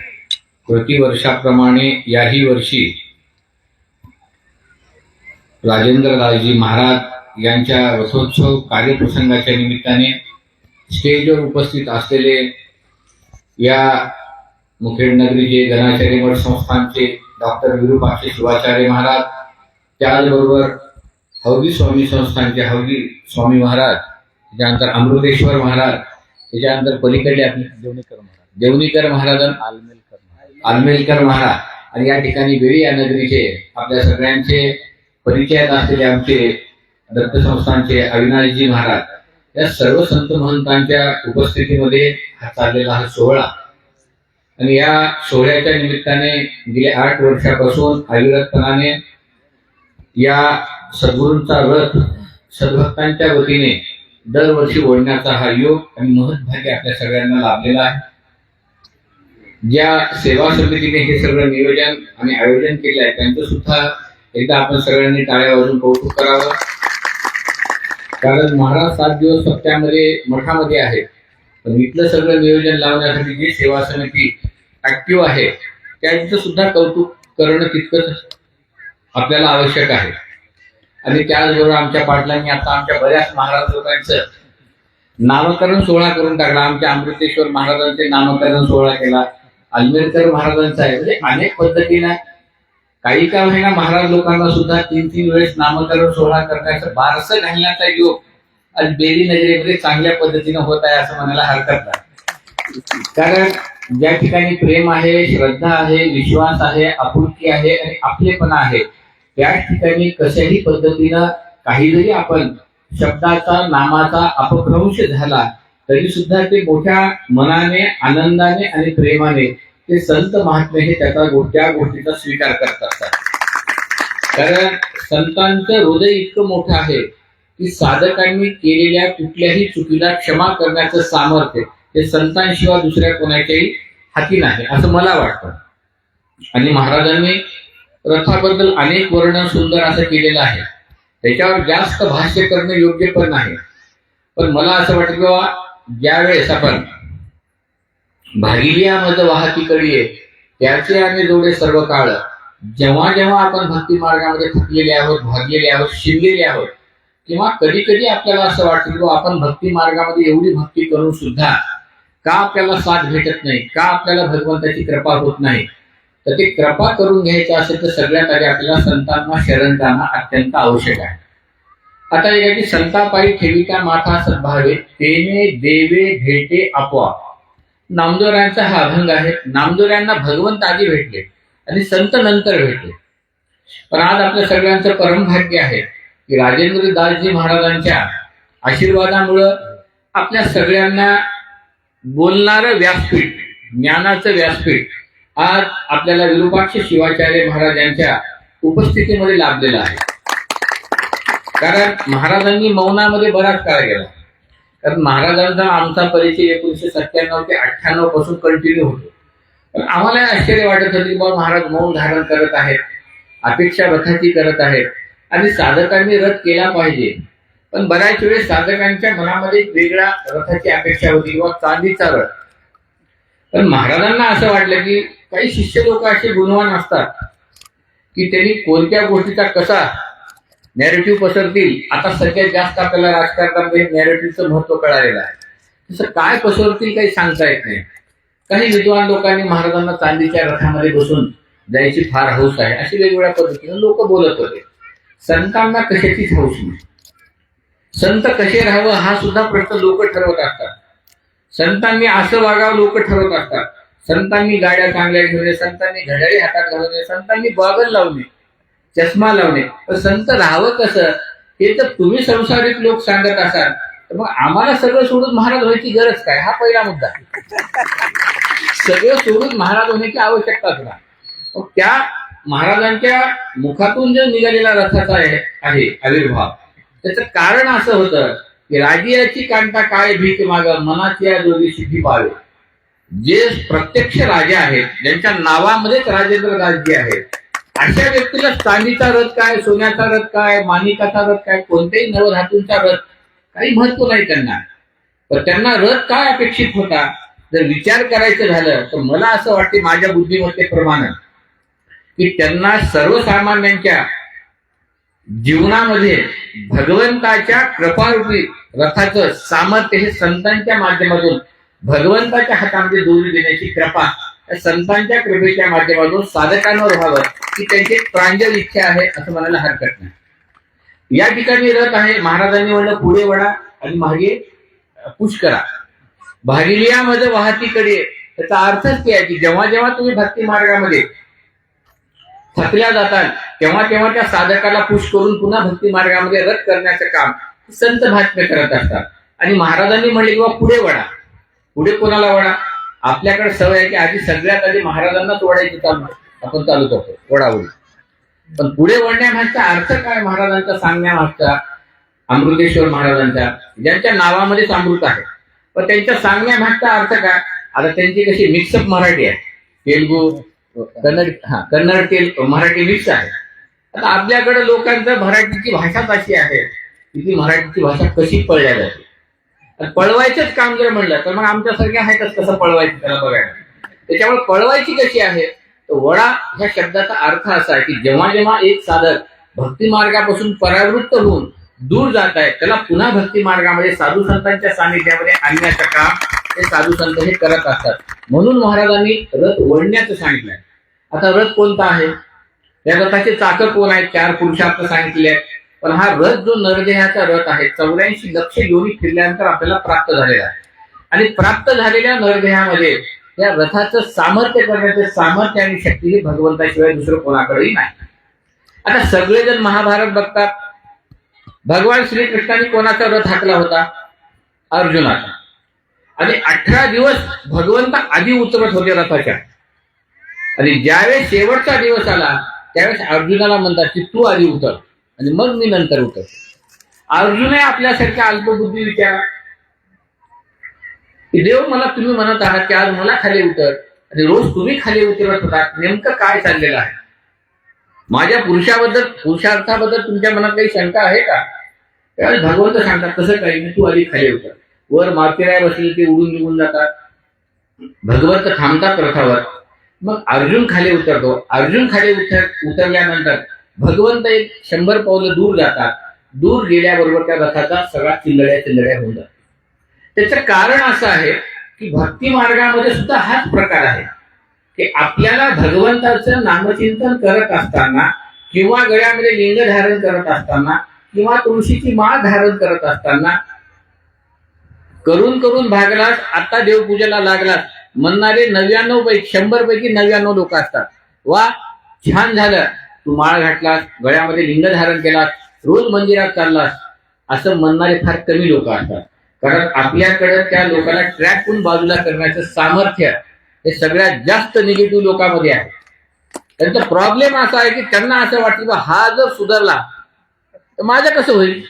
प्रतिवर्षाप्रमाणे याही वर्षी राजेंद्रदासजी महाराज यांच्या रथोत्सव कार्यप्रसंगाच्या निमित्ताने स्टेजवर उपस्थित असलेले या मुखेड नगरीचे गणाचार्य मठ संस्थानचे डॉक्टर विरूपाक्ष शिवाचार्य महाराज, त्याचबरोबर हौदी स्वामी संस्थानचे हौदी स्वामी महाराज, त्याच्यानंतर अमृतेश्वर महाराज, त्याच्यानंतर पलीकडे आपले देवनीकर महाराज, आलमेलकर महाराज आणि या ठिकाणी बेरी या नगरीचे आपल्या सगळ्यांचे परिचयात असलेले आमचे दत्त संस्थानचे अविनाशजी महाराज, या सर्व संत महंतांच्या उपस्थितीमध्ये हा चाललेला हा सोहळा आणि या सोहळ्याच्या निमित्ताने गेल्या 8 वर्षापासून अविरतपणाने या सद्गुरूंचा रथ सद्भक्तांच्या वतीने दरवर्षी ओढण्याचा हा योग आणि महत्भाग्य आपल्या सगळ्यांना लाभलेला आहे. ज्या सेवा समितीने हे सगळं नियोजन आणि आयोजन केले आहे त्यांचं सुद्धा एकदा आपण सगळ्यांनी टाळ्या वाजून कौतुक करावं. कारण महाराज 7 दिवस सप्त्यामध्ये मठामध्ये आहेत, पण इथलं सगळं नियोजन लावण्यासाठी जी सेवा समिती ऍक्टिव्ह आहे त्यांचं सुद्धा कौतुक करणं तितकंच आपल्याला आवश्यक आहे. आणि त्याचबरोबर आमच्या पाटलांनी आता आमच्या बऱ्याच महाराज लोकांचं नामकरण सोहळा करून टाकला. आमच्या अमृतेश्वर महाराजांचे नामकरण सोहळा केला, आलमेलकर महाराजांचा आहे. म्हणजे अनेक पद्धतीने काही का होईना महाराज लोकांना सुद्धा 3-3 वेळेस नामकरण सोहळा करण्याचं बारसं घालण्याचा योग आज बेरी नगरीमध्ये चांगल्या पद्धतीने होत आहे असं म्हणायला हरकत नाही. कारण ज्या ठिकाणी प्रेम आहे, श्रद्धा आहे, विश्वास आहे, आपुलकी आहे आणि आपलेपणा आहे त्या ठिकाणी कशाही पद्धतीनं काही जरी आपण शब्दाचा नामाचा अपभ्रंश झाला तरी सुद्धा ते मोठ्या मनाने, आनंदाने आणि प्रेमाने ते संत महात्मे हे त्या गोष्टीचा स्वीकार करत असतात. कारण संतांचं हृदय इतकं मोठं आहे की साधकांनी केलेल्या कुठल्याही चुकीला क्षमा करण्याचं सामर्थ्य ते संतांशिवाय दुसऱ्या कोणाच्याही हाती नाही असं मला वाटतं. आणि महाराजांनी रथाबद्दल अनेक वर्णन सुंदर असं केलेलं आहे. त्याच्यावर जास्त भाष्य करणं योग्य पण नाही, पण मला असं वाटतं की बाबा ज्यावेळेस आपण भागिलिया मज वाहती कळीये त्याचे आम्ही जोडे सर्व काळ, जेव्हा जेव्हा आपण भक्ती मार्गामध्ये थकलेले आहोत, भागलेले आहोत, शिरलेले आहोत, किंवा कधी कधी आपल्याला असं वाटतं की आपण भक्ती मार्गामध्ये एवढी भक्ती करून सुद्धा का आपल्याला साथ भेटत नाही, का आपल्याला भगवंताची कृपा होत नाही, तर ते कृपा करून घ्यायचं असेल तर सगळ्यात आधी आपल्याला संतांना शरण जाणं अत्यंत आवश्यक आहे. आता एखादी संतापायी ठेविता माथा सद्भावे तेने देवे भेटे आपोआप. नामदेवरायांचा हा अभंग आहे. नामदेवरायांना भगवंत आधी भेटले आणि संत नंतर भेटले. पण आज आपल्या सगळ्यांचं परमभाग्य आहे की राजेंद्रदासजी महाराजांच्या आशीर्वादामुळं आपल्या सगळ्यांना बोलणारं व्यासपीठ, ज्ञानाचं व्यासपीठ आज आपल्याला विरूपाक्ष शिवाचार्य महाराज यांच्या उपस्थितीमध्ये लाभलेलं आहे. कारण महाराजांनी मौनामध्ये बराच काळ गेला. कारण महाराजांचा आमचा परिचय 1997 ते 98 पासून कंटिन्यू होतो. पण आम्हाला आश्चर्य वाटत होते की बाबा महाराज मौन धारण करत आहेत, अपेक्षा रथाची करत आहेत आणि साधकांनी रथ केला पाहिजे. पण बऱ्याच वेळेस साधकांच्या मनामध्ये वेगळा रथाची अपेक्षा होती किंवा चांदीचा रथ. पण महाराजांना असं वाटलं की काही शिष्य लोक असे गुणवान असतात की त्यांनी कोणत्या गोष्टीचा कसा नॅरेटिव्ह पसरतील. आता सगळ्यात जास्त आपल्याला राजकारणामध्ये नॅरेटिव्हचं महत्व कळालेलं आहे. तसं काय पसरतील काही सांगता येत नाही. काही विद्वान लोकांनी महाराजांना चांदीच्या रथामध्ये बसून जायची फार हौस आहे अशी वेगवेगळ्या पद्धतीने लोक बोलत होते. संतांना कशाचीच हौस नाही. संत कसे राहावं हा सुद्धा प्रश्न लोक ठरवत असतात. संतांनी असं वागावं लोक ठरवत असतात. संतांनी गाड्या चांगल्या घेऊन, संतांनी घड्याळी हातात घालवणे, संतांनी गॉगल लावणे, चष्मा लावणे. पण संत राहावं कसं हे तर तुम्ही संसारिक लोक सांगत असाल, तर मग आम्हाला सगळं सोडून महाराज व्हायची गरज काय? हा पहिला मुद्दा. सगळं सोडून महाराज होण्याची आवश्यकताच नाही. मग त्या महाराजांच्या मुखातून जो निघालेला रथाचा आहे आविर्भाव, त्याचं कारण असं होतं की राजियाची कांता काय भीक माग मनाची या जोगी सिद्धी पावे. जे प्रत्यक्ष राजे आहेत, ज्यांच्या नावामध्येच राजेंद्र राज्य आहे, अशा व्यक्तीला चांदीचा रथ काय, सोन्याचा रथ काय, माणिकाचा रथ काय, कोणत्याही नवधातूंचा रथ काही महत्व नाही त्यांना. तर त्यांना रथ काय अपेक्षित होता जर विचार करायचं झालं तर मला असं वाटते माझ्या बुद्धिमत्तेप्रमाणे की त्यांना सर्वसामान्यांच्या जीवनामध्ये भगवंताच्या कृपारूपी रथाचं सामर्थ्य हे संतांच्या माध्यमातून भगवंताच्या हातामध्ये दोरी देण्याची कृपा संतांच्या कृपेच्या माध्यमातून साधकांवर व्हावं ही त्यांची प्रांजल इच्छा आहे असं म्हणायला हरकत नाही. या ठिकाणी रथ आहे. महाराजांनी म्हणलं पुढे वडा आणि मागे पुष्करा, भागिलियामध्ये वाहतीकडे. त्याचा अर्थच ते आहे की जेव्हा जेव्हा तुम्ही भक्ती मार्गामध्ये थकल्या जातात तेव्हा तेव्हा त्या साधकाला पुश करून पुन्हा भक्ती मार्गामध्ये रथ करण्याचं काम संत महात्मे करत असतात. आणि महाराजांनी म्हणले किंवा पुढे वडा. पुढे कोणाला वडा? आपल्याकडे सवय आहे की आधी सगळ्यात आधी महाराजांनाच वडायचं काम आपण चालू करतो, वडावडी. पण पुढे वळण्यामागचा अर्थ काय? महाराजांचा सांगण्यामागचा, अमृतेश्वर महाराजांच्या ज्यांच्या नावामध्येच अमृत आहे, पण त्यांच्या सांगण्यामागचा अर्थ काय? आता त्यांची कशी मिक्सअप मराठी आहे, तेलुगू कन्नड मराठी मिक्स आहे. आता आपल्याकडे लोकांचं मराठीची भाषाच अशी आहे की ती मराठीची भाषा कशी पळल्या जाते. पळवायचंच काम जर म्हणलं तर मग आमच्यासारख्या आहेतच कसं पळवायचं त्याला बघायला. त्याच्यामुळे पळवायची कशी आहे तर वडा ह्या शब्दाचा अर्थ असा आहे की जेव्हा जेव्हा एक साधक भक्ती मार्गापासून परावृत्त होऊन दूर जात आहे त्याला पुन्हा भक्ती मार्गामध्ये साधू संतांच्या सानिध्यामध्ये आणण्याचं काम हे साधू संत हे करत असतात. म्हणून महाराजांनी रथ वळण्याचं सांगितलंय. आता रथ कोणता आहे? त्या रथाचे चाकं कोण आहेत? 4 पुरुषार्थ सांगितले आहेत. पण हा रथ जो नरदेहाचा रथ आहे 84 लक्ष योनी फिरल्यानंतर आपल्याला प्राप्त झालेला आहे. आणि प्राप्त झालेल्या नरदेहामध्ये या रथाचं सामर्थ्य करण्याचे सामर्थ्य आणि शक्ती ही भगवंताशिवाय दुसरं कोणाकडेही नाही. आता सगळेजण महाभारत बघतात. भगवान श्रीकृष्णाने कोणाचा रथ हाकला होता? अर्जुनाचा. आणि 18 दिवस भगवंत आधी उतरत होते रथाच्या. आणि ज्यावेळेस शेवटचा दिवस आला त्यावेळेस अर्जुनाला म्हणतात की तू आधी उतर आणि मग मी नंतर उतर. अर्जुनही आपल्यासारख्या अल्पबुद्धी विचार की देव मला तुम्ही म्हणत आहात की आज मला खाली उतर आणि रोज तुम्ही खाली उतरत होतात, नेमकं काय चाललेलं आहे? माझ्या पुरुषार्थाबद्दल तुमच्या मनात काही शंका आहे का? त्यावेळेस भगवंत सांगतात तसं काही नाही, तू आधी खाली उतर. वर मातेराय बसले ते उडून निघून जातात. भगवंत थांबतात रथावर. मग अर्जुन खाली उतरतो. अर्जुन खाली उतरल्यानंतर भगवंत एक 100 पावलं दूर जातात. दूर गेल्याबरोबर त्या रथाचा सगळा चिंदड्या होऊन जातो. त्याचं कारण असं आहे की भक्ती मार्गामध्ये सुद्धा हाच प्रकार आहे की आपल्याला भगवंताचं नामचिंतन करत असताना किंवा गळ्यामध्ये लिंग धारण करत असताना किंवा तुळशीची माळ धारण करत असताना करून करून भागलास, आता देवपूजेला लागलास म्हणणारे 99 पैकी 100 पैकी 99 लोक असतात. वा छान झालं, तू माळ घातलास, गळ्यामध्ये लिंग धारण केलास, रोज मंदिरात चाललास असं म्हणणारे फार कमी लोक असतात. कारण आपल्याकडे त्या लोकांना ट्रॅकहून बाजूला करण्याचं सामर्थ्य हे सगळ्यात जास्त निगेटिव्ह लोकांमध्ये आहे. त्यांचा प्रॉब्लेम असा आहे की त्यांना असं वाटतं की हा जर सुधारला तर माझं कसं होईल.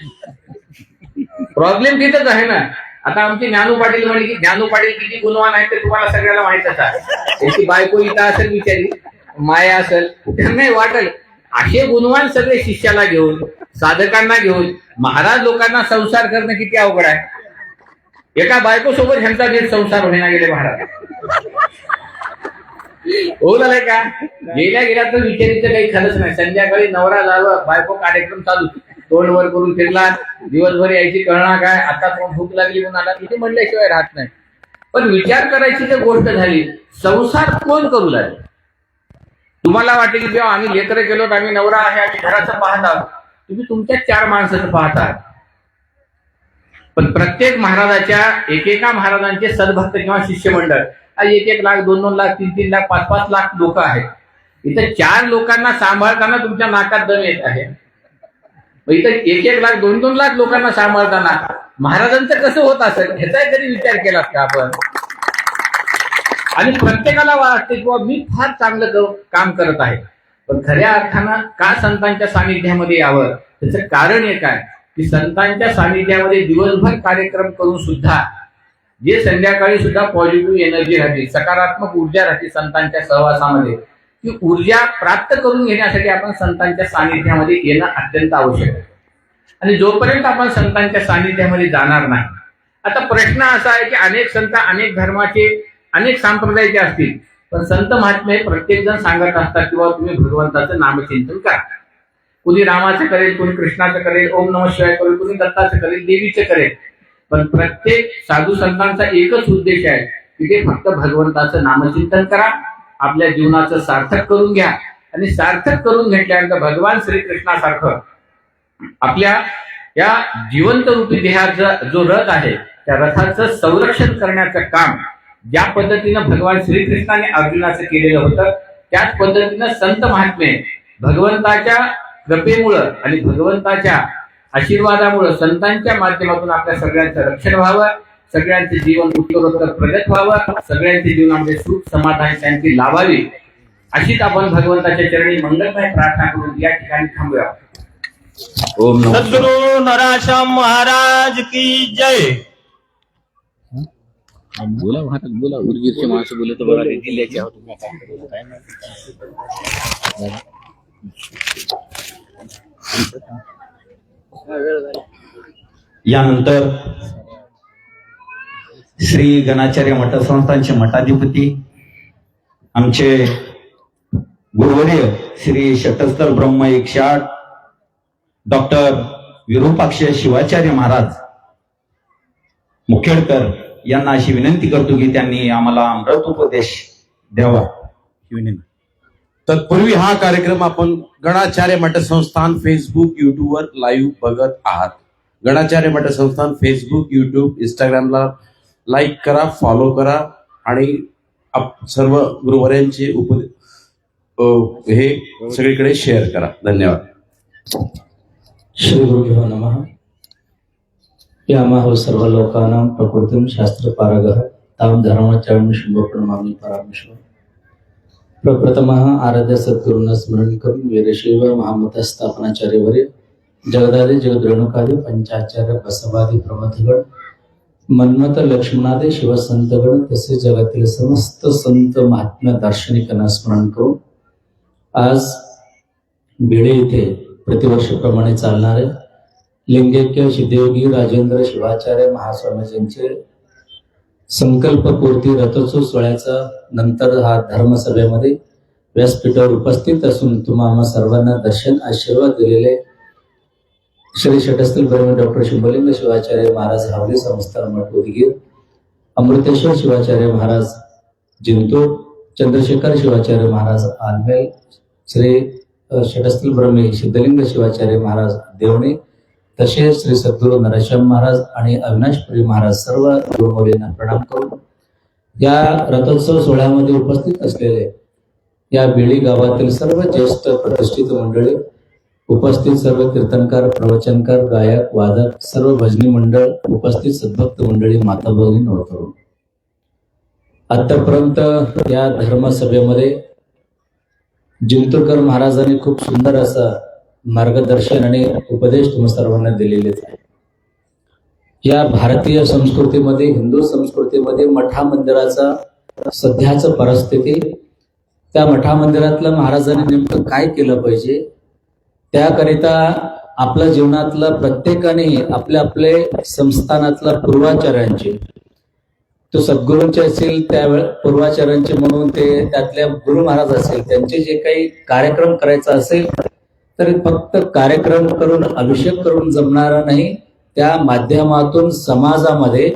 प्रॉब्लेम तिथंच आहे ना. आता आमचे ज्ञानू पाटील म्हणे की ज्ञानू पाटील किती गुणवान आहेत ते तुम्हाला सगळ्याला माहितच आहे. त्यांची बायको इथं असेल, बिचारी माया असेल, त्यांनाही वाटेल असे गुणवान सगळे शिष्याला घेऊन साधकांना घेऊन महाराज लोकांना संसार करणं किती अवघड आहे. एका बायको सोबत ह्यांचा नीट संसार होईना गेले महाराज. हो झालंय का? गेल्या तर विचारीचं काही खरंच नाही. संध्याकाळी नवरा झालं, बायको कार्यक्रम चालू, तोंड वर करून फिरला, दिवसभर यायची कळणार काय, आता कोण भूक लागली म्हणून आला, तिथे म्हणल्याशिवाय राहत नाही. पण विचार करायची जर गोष्ट झाली, संसार कोण करू लागेल? तुम्हाला वाटेल की जेव्हा आम्ही लेकरं केलो आम्ही नवरा आहे, आम्ही घराचं पाहत आहोत, तुम्ही तुमच्या 4 माणसाचं पाहता. पण प्रत्येक महाराजाच्या एकेका महाराजांचे सद्भक्त किंवा शिष्यमंडळ आज 1-1 लाख, 2-2 लाख, 3-3 लाख, 5-5 लाख लोक आहेत. इथं 4 लोकांना सांभाळताना तुमच्या नाकात दम येत आहे. इथं 1-1 लाख, 2-2 लाख लोकांना सांभाळताना महाराजांचं कसं होत असेल ह्याचा कधी विचार केलात का आपण? आणि प्रत्येकाला वाटते किंवा मी फार चांगलं काम करत आहे, पण खऱ्या अर्थानं का संतांच्या सानिध्यामध्ये यावं त्याचं कारण एक आहे की संतांच्या सानिध्यामध्ये दिवसभर कार्यक्रम करून सुद्धा जे संध्याकाळी सुद्धा पॉझिटिव्ह एनर्जी राहते, सकारात्मक ऊर्जा राहते संतांच्या सहवासामध्ये, ती ऊर्जा प्राप्त करून घेण्यासाठी आपण संतांच्या सानिध्यामध्ये येणं अत्यंत आवश्यक आहे. आणि जोपर्यंत आपण संतांच्या सानिध्यामध्ये जाणार नाही, आता प्रश्न असा आहे की अनेक संत अनेक धर्माचे अनेक संप्रदायाचे असतील, पण संत महात्मे प्रत्येक जण सांगत असतात किंवा तुम्ही भगवंताचं नामचिंतन करा. कुणी रामाचं करेल, कुणी कृष्णाचं करेल, ओम नमः शिवाय करेल, कुणी दत्ताचं करेल, देवीचं करेल, पण प्रत्येक साधू संतांचा एकच उद्देश आहे की ते फक्त भगवंताचं नामचिंतन करा, आपल्या जीवनाचं सार्थक करून घ्या. आणि सार्थक करून घेतल्यानंतर भगवान श्रीकृष्णासारखं आपल्या या जिवंत रूपी देहाचा जो रथ आहे त्या रथाचं संरक्षण करण्याचं काम ज्या पद्धतीनं भगवान श्रीकृष्णाने अर्जुनाचं केलेलं होतं, त्याच पद्धतीनं संत महात्मे भगवंताच्या कृपेमुळं आणि भगवंताच्या आशीर्वादामुळे संतांच्या माध्यमातून आपल्या सगळ्यांचं रक्षण व्हावं, सगळ्यांचे जीवन उत्तरोत्तर प्रगत व्हावं, सगळ्यांच्या जीवनामध्ये सुख समाधान शांती लावावी, अशीच आपण भगवंताच्या चरणी मंगलमय प्रार्थना करून या ठिकाणी थांबूया. ओम नमः सद्गुरु नराश्याम महाराज की जय. बोला महाराज बोला. उदगीरचे माणसं बोलले तर बघा जिल्ह्याचे आहोत. यानंतर श्री गणाचार्य मठसंस्थानचे मठाधिपती आमचे गुरुवर्य श्री शटस्थल ब्रह्म 108 डॉक्टर विरूपाक्ष शिवाचार्य महाराज मुखेडकर यांना अशी विनंती करतो की त्यांनी आम्हाला अमृत उपदेश द्यावा. तत्पूर्वी हा कार्यक्रम आपण गणाचार्य मठसंस्थान फेसबुक युट्यूब वर लाईव्ह बघत आहात. गणाचार्य मठसंस्थान फेसबुक युट्यूब इंस्टाग्रामला लाईक करा, फॉलो करा आणि सर्व गुरुवर्यांचे हे सगळीकडे शेअर करा. धन्यवाद. श्री गुरुभ्यो नमः. यामाहो सर्व लोकानां प्रकृतिं शास्त्र पारगः ताम धर्माचरण शुभ प्रणमामि परामेश्वर. प्रप्रथमः आराध्य सद्गुरूंना स्मरण करून वीरशैव महामत स्थापनाचार्यवर्य जगदादि जगद्रेणुकादि पंचाचार्य बसवादी प्रमथगण मन्मथ लक्ष्मणादि शिवसंतगण तसेच जगातील समस्त संत महात्म्य दार्शनिकांना स्मरण करून आज भिडे येथे प्रतिवर्षाप्रमाणे चालणारे लिंगैक्य सिद्धयोगी राजेंद्र शिवाचार्य महास्वामीजींचे संकल्पपूर्ती रथोत्सव सोहळ्याचा नंतर हा धर्मसभेमध्ये व्यासपीठावर उपस्थित असून तुम्हा सर्वांना दर्शन आशीर्वाद दिलेले श्री शटस्थल ब्रह्म डॉक्टर शुभलिंग शिवाचार्य महाराज हावली संस्थान मठ उदगीर, अमृतेश्वर शिवाचार्य महाराज जिंतूर, चंद्रशेखर शिवाचार्य महाराज आलमेल, श्री शटस्थल ब्रह्म सिद्धलिंग शिवाचार्य महाराज देवणे, तसेच श्री सद्गुरू नरश्याम महाराज आणि अविनाशपुरी महाराज सर्व गुरुमौलींना प्रणाम करून या रथोत्सव सोहळ्यामध्ये उपस्थित असलेले या बेळी गावातील सर्व ज्येष्ठ प्रतिष्ठित मंडळी, उपस्थित सर्व कीर्तनकार, प्रवचनकार, गायक, वादक, सर्व भजनी मंडळ, उपस्थित सद्भक्त मंडळी, माता भगिनी, नवतरुण, आतापर्यंत या धर्मसभेमध्ये जिंतूरकर महाराजांनी खूप सुंदर असं मार्गदर्शन आणि उपदेश तुम्ही सर्वांना दिलेलेच आहे. या भारतीय संस्कृतीमध्ये, हिंदू संस्कृतीमध्ये मठा मंदिराचा सध्याचं परिस्थिती, त्या मठा मंदिरातलं महाराजांनी नेमकं काय केलं पाहिजे, त्याकरिता आपल्या जीवनातलं प्रत्येकाने आपल्या आपले संस्थानातल्या पूर्वाचार्यांचे, तो सद्गुरूंचे असेल त्यावेळे पूर्वाचार्यांचे म्हणून ते त्यातल्या गुरु महाराज असेल त्यांचे जे काही कार्यक्रम करायचा असेल तर फक्त कार्यक्रम करून अभिषेक करून जमणारा नाही, त्या माध्यमातून समाजामध्ये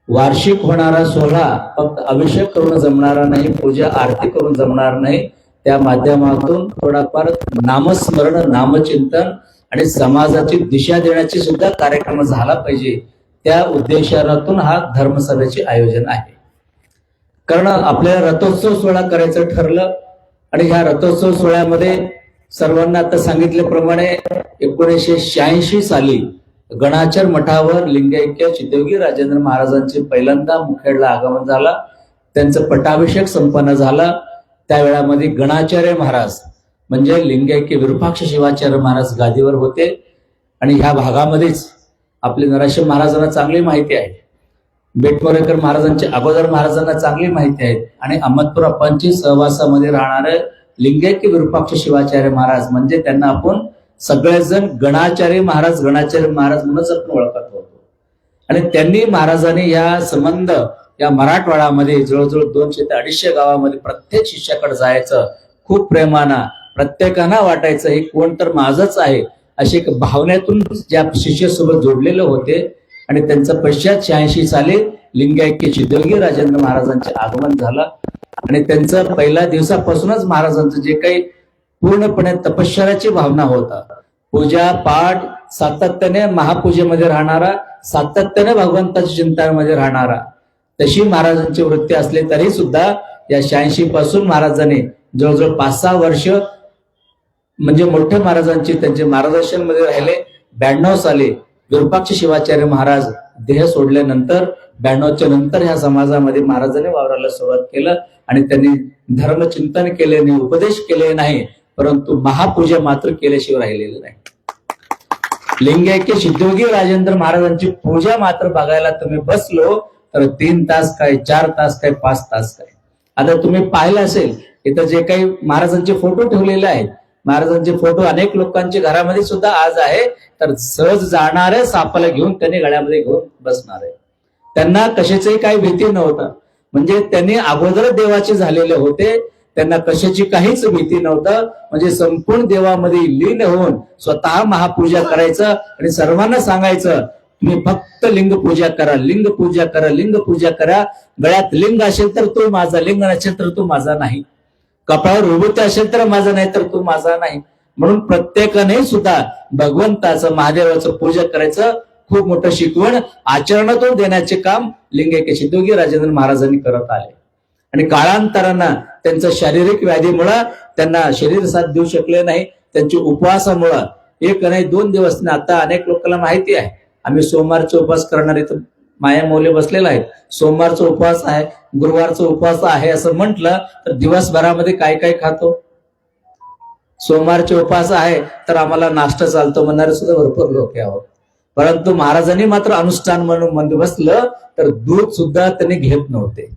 वार्षिक होणारा सोहळा फक्त अभिषेक करून जमणारा नाही, पूजा आरती करून जमणार नाही, त्या माध्यमातून थोडाफार नामस्मरण, नामचिंतन आणि समाजाची दिशा देण्याची सुद्धा कार्यक्रम झाला पाहिजे. त्या उद्देशातून हा धर्मसभेचे आयोजन आहे. कारण आपल्याला रथोत्सव सोहळा करायचं ठरलं आणि ह्या रथोत्सव सोहळ्यामध्ये सर्वांना आता सांगितल्याप्रमाणे 1986 साली गणाचर मठावर लिंगैक्य चित्तयोगी राजेंद्र महाराजांचे पहिल्यांदा मुखेडला आगमन झाला. त्यांचा पटाभिषेक संपन्न झाला. त्यावेळामध्ये गणाचार्य महाराज म्हणजे लिंगैक्य विरूपाक्ष शिवाचार्य महाराज गादीवर होते. आणि ह्या भागामध्येच आपले नराशे महाराजांना चांगली माहिती आहे, बेटमोरेकर महाराजांच्या अगोदर महाराजांना चांगली माहिती आहे. आणि अहमदपूर अप्पांची सहवासामध्ये राहणारे लिंगैक्य विरूपाक्ष शिवाचार्य महाराज म्हणजे त्यांना आपण सगळेजण गणाचार्य महाराज म्हणूनच आपण ओळखत होतो. आणि त्यांनी महाराजांनी या संबंध या मराठवाड्यामध्ये जवळजवळ 200 ते 250 गावामध्ये प्रत्येक शिष्याकडे जायचं, खूप प्रेमानं प्रत्येकांना वाटायचं हे कोण तर माझंच आहे अशी एक भावनेतून ज्या शिष्यासोबत जोडलेले होते. आणि त्यांचं पश्चात 86 साली लिंगैक्य चित्तयोगी राजेंद्र महाराजांचे आगमन झालं. आणि त्यांचं पहिल्या दिवसापासूनच महाराजांचं जे काही पूर्णपणे तपश्चर्याची भावना होता, पूजा पाठ सातत्याने महापूजेमध्ये राहणारा, सातत्याने भगवंताच्या चिंतनामध्ये राहणारा, तशी महाराजांची वृत्ती असली तरी सुद्धा या 86 पासून महाराजांनी जवळजवळ 5-6 वर्ष म्हणजे मोठ्या महाराजांची त्यांचे मार्गदर्शन मध्ये राहिले. 92 साली विरूपाक्ष शिवाचार्य महाराज देह सोडल्यानंतर 92च्या नंतर ह्या समाजामध्ये महाराजांनी वावरायला सुरुवात केलं. आणि त्यांनी धर्मचिंतन केले नाही, उपदेश केले नाही, परंतु महापूजा मात्र केल्याशिवाय राहिलेले नाही. लिंगैक्य सिद्धयोगी राजेंद्र महाराजांची पूजा मात्र बघायला तुम्ही बसलो तर 3 तास काय, 4 तास काय, 5 तास काय. आता तुम्ही पाहिलं असेल इथं जे काही महाराजांचे फोटो ठेवलेले आहेत, महाराजांचे फोटो अनेक लोकांच्या घरामध्ये सुद्धा आज आहे. तर सहज जाणारे सापाला घेऊन त्यांनी गळ्यामध्ये घेऊन बसणार आहे. त्यांना कशाची काही भीती नव्हता, म्हणजे त्यांनी अगोदर देवाचे झालेले होते, त्यांना कशाची काहीच भीती नव्हतं. म्हणजे संपूर्ण देवामध्ये लीन होऊन स्वतः महापूजा करायचं आणि सर्वांना सांगायचं तुम्ही फक्त लिंग पूजा करा, लिंग पूजा करा, लिंग पूजा करा. गळ्यात लिंग असेल तर तो माझा, लिंग नसेल तर तो माझा नाही. कपाळावर विभूती असेल तर माझा नाही, तर तो माझा नाही. म्हणून प्रत्येकाने सुद्धा भगवंताचं महादेवाचं पूजा करायचं खूप मोठं शिकवण आचरणातून देण्याचे काम लिंगैक्य सिद्धयोगी राजेंद्र महाराजांनी करत आले. आणि काळांतरानं त्यांचं शारीरिक व्याधीमुळे त्यांना शरीर साथ देऊ शकले नाही. त्यांच्या उपवासामुळं 1 नाही 2 दिवस नाही. आता अनेक लोकांना माहिती आहे आम्ही सोमवारचा उपवास करणार आहे, माया मौल्य बसलेला आहे, सोमवारचा उपवास आहे, गुरुवारचा उपवास आहे असं म्हटलं तर दिवसभरामध्ये काय काय खातो. सोमवारचे उपवास आहे तर आम्हाला नाश्ता चालतो म्हणणारे सुद्धा भरपूर लोक आहोत. परंतु महाराजांनी मात्र अनुष्ठान म्हणून मध्ये बसलं तर दूध सुद्धा त्यांनी घेत नव्हते.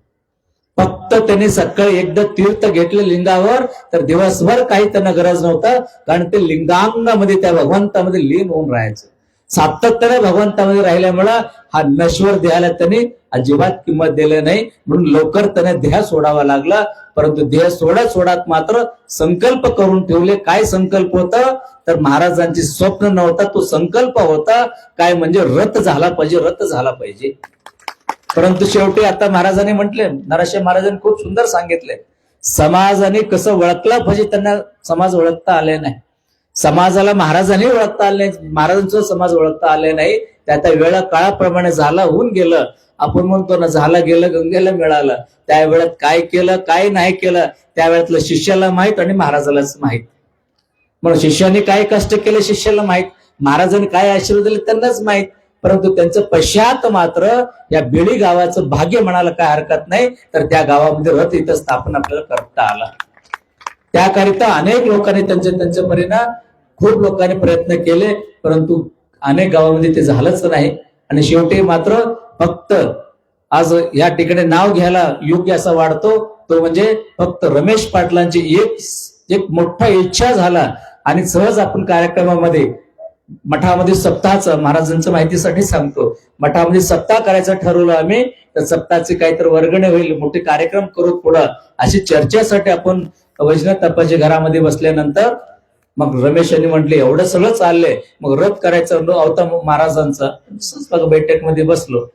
फक्त त्यांनी सकाळी एकदा तीर्थ घेतले लिंगावर तर दिवसभर काही त्यांना गरज नव्हता, कारण ते लिंगांगामध्ये त्या भगवंतामध्ये लीन होऊन राहायचं. सातत्याने भगवंतामध्ये राहिल्यामुळं हा नश्वर देहाला त्यांनी अजिबात किंमत दिली नाही. म्हणून लवकर त्याने देह सोडावा लागला. परंतु देह सोडत मात्र संकल्प करून ठेवले. काय संकल्प होता तर महाराजांची स्वप्न नव्हता, तो संकल्प होता काय म्हणजे रथ झाला पाहिजे, रथ झाला पाहिजे. परंतु शेवटी आता महाराजांनी म्हटले, नराशे महाराजांनी खूप सुंदर सांगितले, समाजाने कसं ओळखला पाहिजे त्यांना समाज ओळखता आले नाही. समाजाला महाराजांनी ओळखता आले नाही, महाराजांचा समाज ओळखता आले नाही. त्या वेळा काळाप्रमाणे झाला होऊन गेलं. आपण म्हणतो ना झालं गेलं गंगेला मिळालं. त्या वेळात काय केलं काय नाही केलं त्यावेळेतलं शिष्याला माहित आणि महाराजालाच माहित. म्हणून शिष्याने काय कष्ट केले शिष्याला माहित, महाराजांनी काय आशीर्वाद दिले त्यांनाच माहित. परंतु त्यांचं पश्चात मात्र या बेळी गावाचं भाग्य म्हणायला काय हरकत नाही. तर त्या गावामध्ये रथ इथं स्थापन आपल्याला करता आला. त्याकरिता अनेक लोकांनी त्यांच्या परिणाम खूप लोकांनी प्रयत्न केले, परंतु अनेक गावामध्ये ते झालंच नाही. आणि शेवटी मात्र फक्त आज या ठिकाणी नाव घ्यायला योग्य असा वाढतो तो म्हणजे फक्त रमेश पाटलांची एक मोठा इच्छा झाला. आणि सहज आपण कार्यक्रमामध्ये मठामध्ये सप्ताहाचं महाराजांचं माहितीसाठी सांगतो, मठामध्ये सप्ताह करायचं ठरवलं आम्ही. तर सप्ताहाचे काहीतरी वर्गणी होईल, मोठे कार्यक्रम करू पुढं अशी चर्चेसाठी आपण वैजनाथ अप्पाच्या घरामध्ये बसल्यानंतर मग रमेश यांनी म्हटले एवढं सगळं चाललंय मग रथ करायचं होता महाराजांचा. बैठक मध्ये बसलो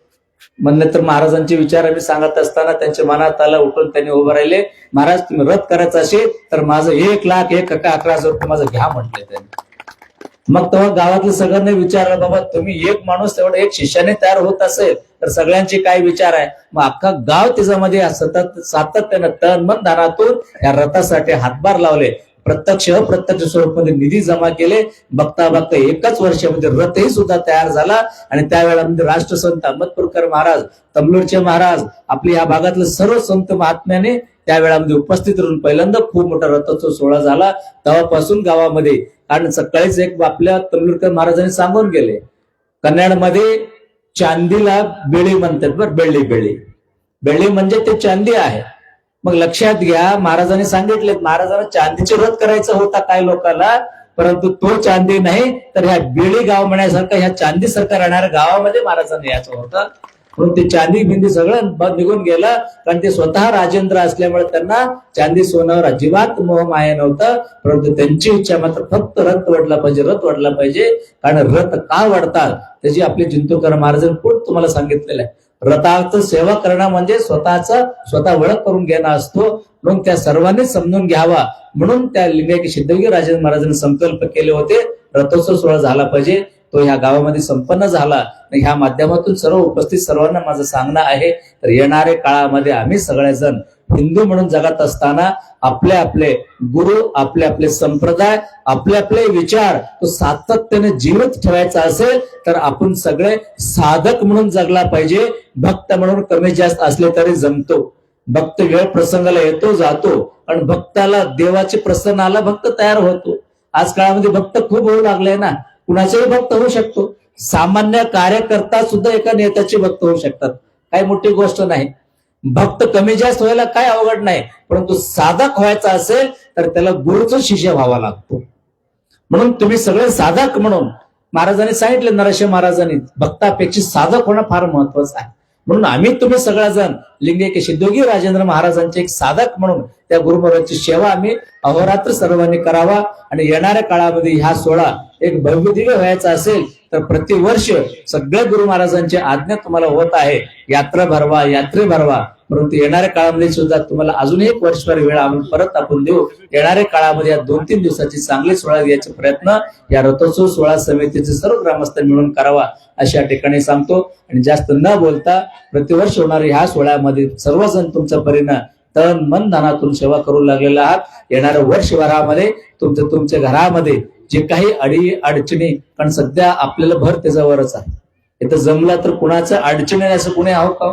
म्हणलं तर महाराजांचे विचार आम्ही सांगत असताना त्यांच्या मनात आला, उठून त्यांनी उभं राहिले, महाराज तुम्ही रथ करायचं असेल तर माझं 1,11,11,000 रुपये माझं घ्या म्हटले त्यांनी. मग तेव्हा गावातल्या सगळ्यांना विचारलं, बाबा तुम्ही एक माणूस तेवढा एक शिष्याने तयार होत असेल तर सगळ्यांचे काय विचार आहे. मग अख्खा गाव त्याच्यामध्ये सतत सातत्यानं तन मन धनातून या रथासाठी हातभार लावले. प्रत्यक्ष अप्रत्यक्ष स्वरूपामध्ये निधी जमा केले. बघता बघता एकाच वर्षामध्ये रथही सुद्धा तयार झाला. आणि त्यावेळेमध्ये राष्ट्रसंत अहमदपूरकर महाराज, तमलोरचे महाराज, आपल्या या भागातले सर्व संत महात्म्याने त्यावेळामध्ये उपस्थित राहून पहिल्यांदा खूप मोठा रथोत्सव सोहळा झाला. तेव्हापासून गावामध्ये, कारण सकाळीच एक आपल्या तमलोरकर महाराजांनी सांगून गेले, कन्नडमध्ये चांदीला बेळी म्हणतात बरं, बेळी म्हणजे ते चांदी आहे. मग लक्षात घ्या, महाराजांनी सांगितले, महाराजांना चांदीचे व्रत करायचं होता काय लोकांना, परंतु तो चांदी नाही तर ह्या बेळी गाव म्हणण्यासारखं ह्या चांदी सारखं राहणाऱ्या गावामध्ये महाराजांनी यायचं होतं. म्हणून ते चांदी बिंदी सगळं निघून गेलं. कारण ते स्वतः राजेंद्र असल्यामुळे त्यांना चांदी सोन्यावर अजिबात मोह माया नव्हतं. परंतु त्यांची इच्छा मात्र फक्त रथ वडला पाहिजे. कारण रथ का वडतात त्याची आपले जिंतूरकर महाराजांनी पुढे तुम्हाला सांगितलेलं आहे. रथार्थ सेवा करणं म्हणजे स्वतः ओळख करून घेणं असतो. म्हणून त्या सर्वांनी समजून घ्यावा म्हणून त्या लिंगायत सिद्धयोगी राजेंद्र महाराजांनी संकल्प केले होते, रथोत्सव सोहळा झाला पाहिजे. तो ह्या गावामध्ये संपन्न झाला. ह्या माध्यमातून सर्व उपस्थित सर्वांना माझं सांगणं आहे, तर येणाऱ्या काळामध्ये आम्ही सगळेजण हिंदू म्हणून जगात असताना आपले आपले गुरु, आपले आपले संप्रदाय, आपले आपले विचार तो सातत्याने जीवित ठेवायचा असेल तर आपण सगळे साधक म्हणून जगला पाहिजे. भक्त म्हणून कमी जास्त असले तरी जमतो. भक्त वेळ प्रसंगाला येतो जातो, आणि भक्ताला देवाचे प्रसन्न आला भक्त तयार होतो. आज काळामध्ये भक्त खूप होऊ लागले ना, कुणाचाही भक्त होऊ शकतो. सामान्य कार्यकर्ता सुद्धा एका नेत्याचे भक्त होऊ शकतात, काही मोठी गोष्ट नाही. भक्त कमी जास्त व्हायला काय अवघड नाही, परंतु साधक व्हायचा असेल तर त्याला गुरुचं शिष्य व्हावा लागतो. म्हणून तुम्ही सगळे साधक म्हणून महाराजांनी सांगितले, नरसिंह महाराजांनी, भक्तापेक्षा साधक होणं फार महत्वाचं आहे. म्हणून आम्ही तुम्ही सगळेजण लिंगायत सिद्धयोगी राजेंद्र महाराजांचे एक साधक म्हणून त्या गुरुमहाराजांची सेवा आम्ही अहोरात्र सर्वांनी करावा. आणि येणाऱ्या काळामध्ये हा सोहळा एक भव्य दिव्य व्हायचा असेल तर प्रतिवर्ष सगळ्या गुरु महाराजांची आज्ञा तुम्हाला होत आहे, यात्रा भरवा. परंतु येणाऱ्या काळामध्ये सुद्धा तुम्हाला अजून एक वर्षभर वेळ परत आपण देऊ. येणाऱ्या काळामध्ये या 2-3 दिवसाची चांगली सोहळा द्यायचे प्रयत्न या रथोत्सव सोहळा समितीचे सर्व ग्रामस्थ मिळून करावा अशा ठिकाणी सांगतो. आणि जास्त न बोलता प्रतिवर्ष होणाऱ्या ह्या सोहळ्यामध्ये सर्वजण तुमच्या परीनं तन मन धनातून सेवा करू लागलेला आहात. येणाऱ्या वर्षभरामध्ये तुमच्या घरामध्ये जे काही अडचणी, कारण सध्या आपल्याला भर त्याच्यावरच आहे. इथं जमलं तर कुणाचं अडचणी असं कुणी आहो का,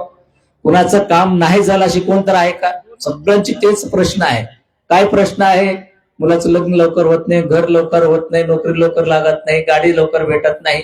कुणाचं काम नाही झालं अशी कोण तर आहे का? सगळ्यांची तेच प्रश्न आहे. काय प्रश्न आहे? मुलाचं लग्न लवकर होत नाही, घर लवकर होत नाही, नोकरी लवकर लागत नाही, गाडी लवकर भेटत नाही.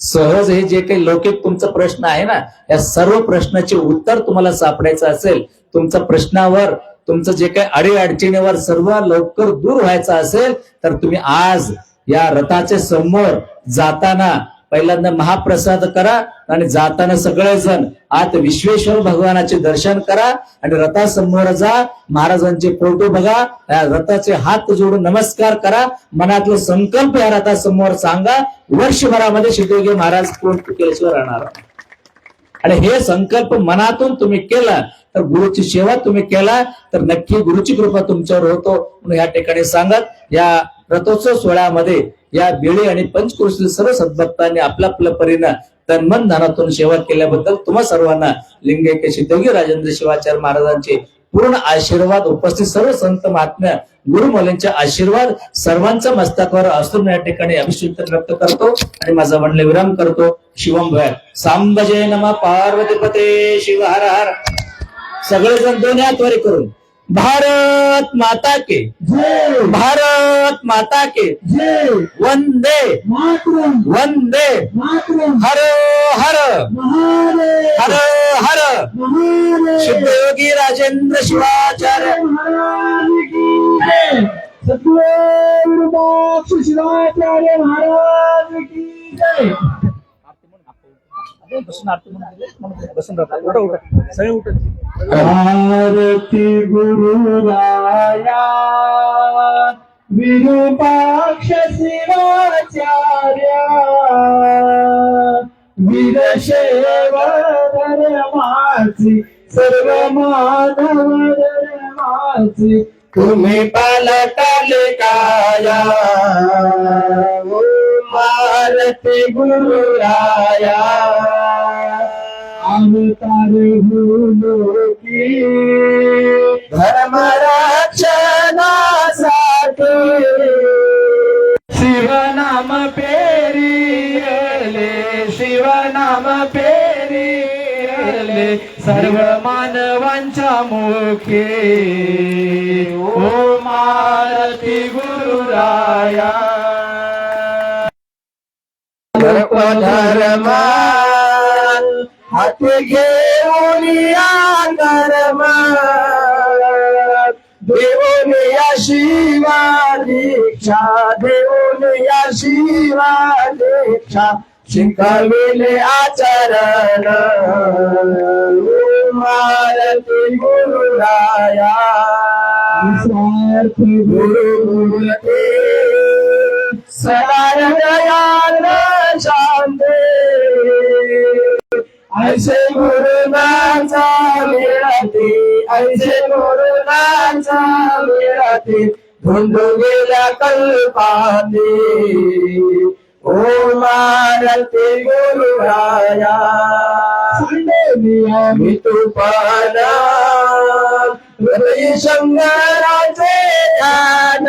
सहज हे जे काही लौकिक तुमचा प्रश्न आहे ना, या सर्व प्रश्नाचे उत्तर तुम्हाला सापडायचं असेल, तुमच्या प्रश्नावर, तुमचं जे काही अडचणीवर सर्व लवकर दूर व्हायचं असेल तर तुम्ही आज या रथाच्या समोर जाताना पहिल्यांदा महाप्रसाद करा आणि जाताना सगळेजण आत विश्वेश्वर भगवानाचे दर्शन करा आणि रथासमोर जा, महाराजांचे फोटो बघा, या रथाचे हात जोडून नमस्कार करा, मनातले संकल्प या रथासमोर सांगा. वर्षभरामध्ये सिद्धयोगी महाराज कोण केल्याशिवाय राहणार. आणि हे संकल्प मनातून तुम्ही केला तर गुरुची सेवा तुम्ही केला तर नक्की गुरुची कृपा तुमच्यावर होतो. म्हणून या ठिकाणी सांगत या रथोत्सव सोहळ्यामध्ये या बेळी आणि पंचक्रोशीतील सर्व सद्भक्तांनी आपल्या परीनं तन्मन धनातून सेवा केल्याबद्दल तुम्हा सर्वांना लिंगायत सिद्धयोगी राजेंद्र शिवाचार्य महाराजांचे पूर्ण आशीर्वाद, उपस्थित सर्व संत महात्म्य गुरुमौलींचे आशीर्वाद सर्वांच्या मस्तकावर असून या ठिकाणी अभिषेक व्यक्त करतो आणि माझा म्हणले विराम करतो. शिवम भय सांब जय नमः पार्वतीपते शिव हर हर. सगळेजण दोन्ही हात वर करून भारत माता के जय, भारत माता के जय, वंदे वंदे हर हर हर हर सिद्धयोगी राजेंद्र शिवाचार्य महाराज की जय, सद्गुरु शिवाचार्य महाराज की जय. आरती गुरुराया विरूपाक्ष शिवाचार्या वीरशैव धर्माची सर्व मानव धर्माची तुम्ही पालटाले काया. मारती गुरुराया अवतार की धर्म रक्षणासाठी शिवनाम पेरिले शिवनाम पेरिले सर्व मानवांच्या मुखे ओ मारती गुरुराया धर्म हात घेऊन या धर्म देऊन या शिवा दीक्षा देऊन या शिवा दीक्षा शिकविले आचरण मारती गुरुराया स्वार्थी गुरु सदाय दयाल शांते ऐसे गुरुनाचा मिळते ऐसे गुरुनाचा मिळते धुंदू गेल्या कल्पाने ओ मारती गुरुराया मी तुपाना हृदय शंकराचे ध्यान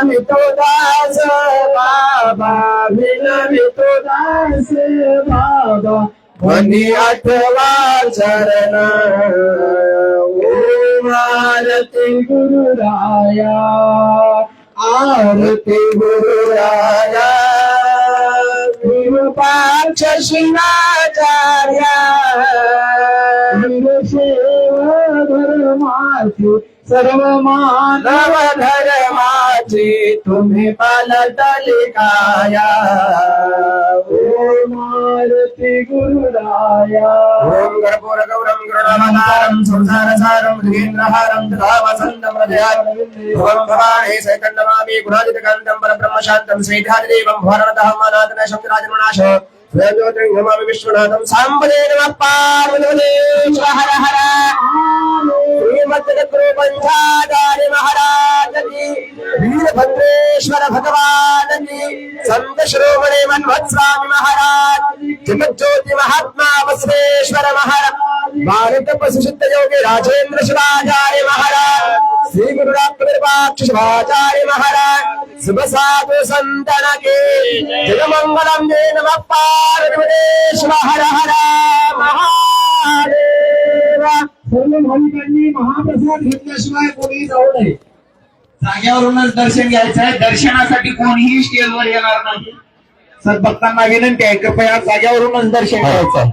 मी तो दास बाबा मी तो दास बाबा मनी आठवा चरण ओ मारती गुरुराया आरती गुरुराया विरूपाक्ष शिवाचार्या धर्माची सर्व मानव धर्माची तुम्ही पालटली काया ओ मारती गुरुराया ओम कर्पूर गौरम गरुडावतारम संसारसारम मृगेन्द्रहारम तथा वसंतम हृदयारम ओम भवानी सैकण्डमामि गुणादितकान्तं परब्रह्म शान्तं श्रीधादिदेवं भवनतः अनाथनाशं राजमनाश स्वयंज्योतिर्गमामि विश्वनाथं साम्बदे नमः पार्वतीपते हर हर श्रीमद्गुरुपंचाचार्य महाराज की वीरभद्रेश्वर भगवान की संत शिरोमणि मन्मथस्वामी महाराज जगज्योति महात्मा बसवेश्वर महाराज भारत प्रसिद्ध योगी राजेंद्र शिवाचार्य महाराज श्री गुरु रामकृपाक्ष शिवाचार्य महाराज शुभ साधु संतन के जय मंगलम जय नमः पार्वती हर हर महादेव सर्व भाविकांनी महाप्रसाद घेतल्याशिवाय कोणी जाऊ नये. जाग्यावरूनच दर्शन घ्यायचं आहे. दर्शनासाठी कोणीही स्टेजवर येणार नाही. सद्भक्तांना विनंती आहे कृपया जाग्यावरूनच दर्शन घ्यायचं आहे.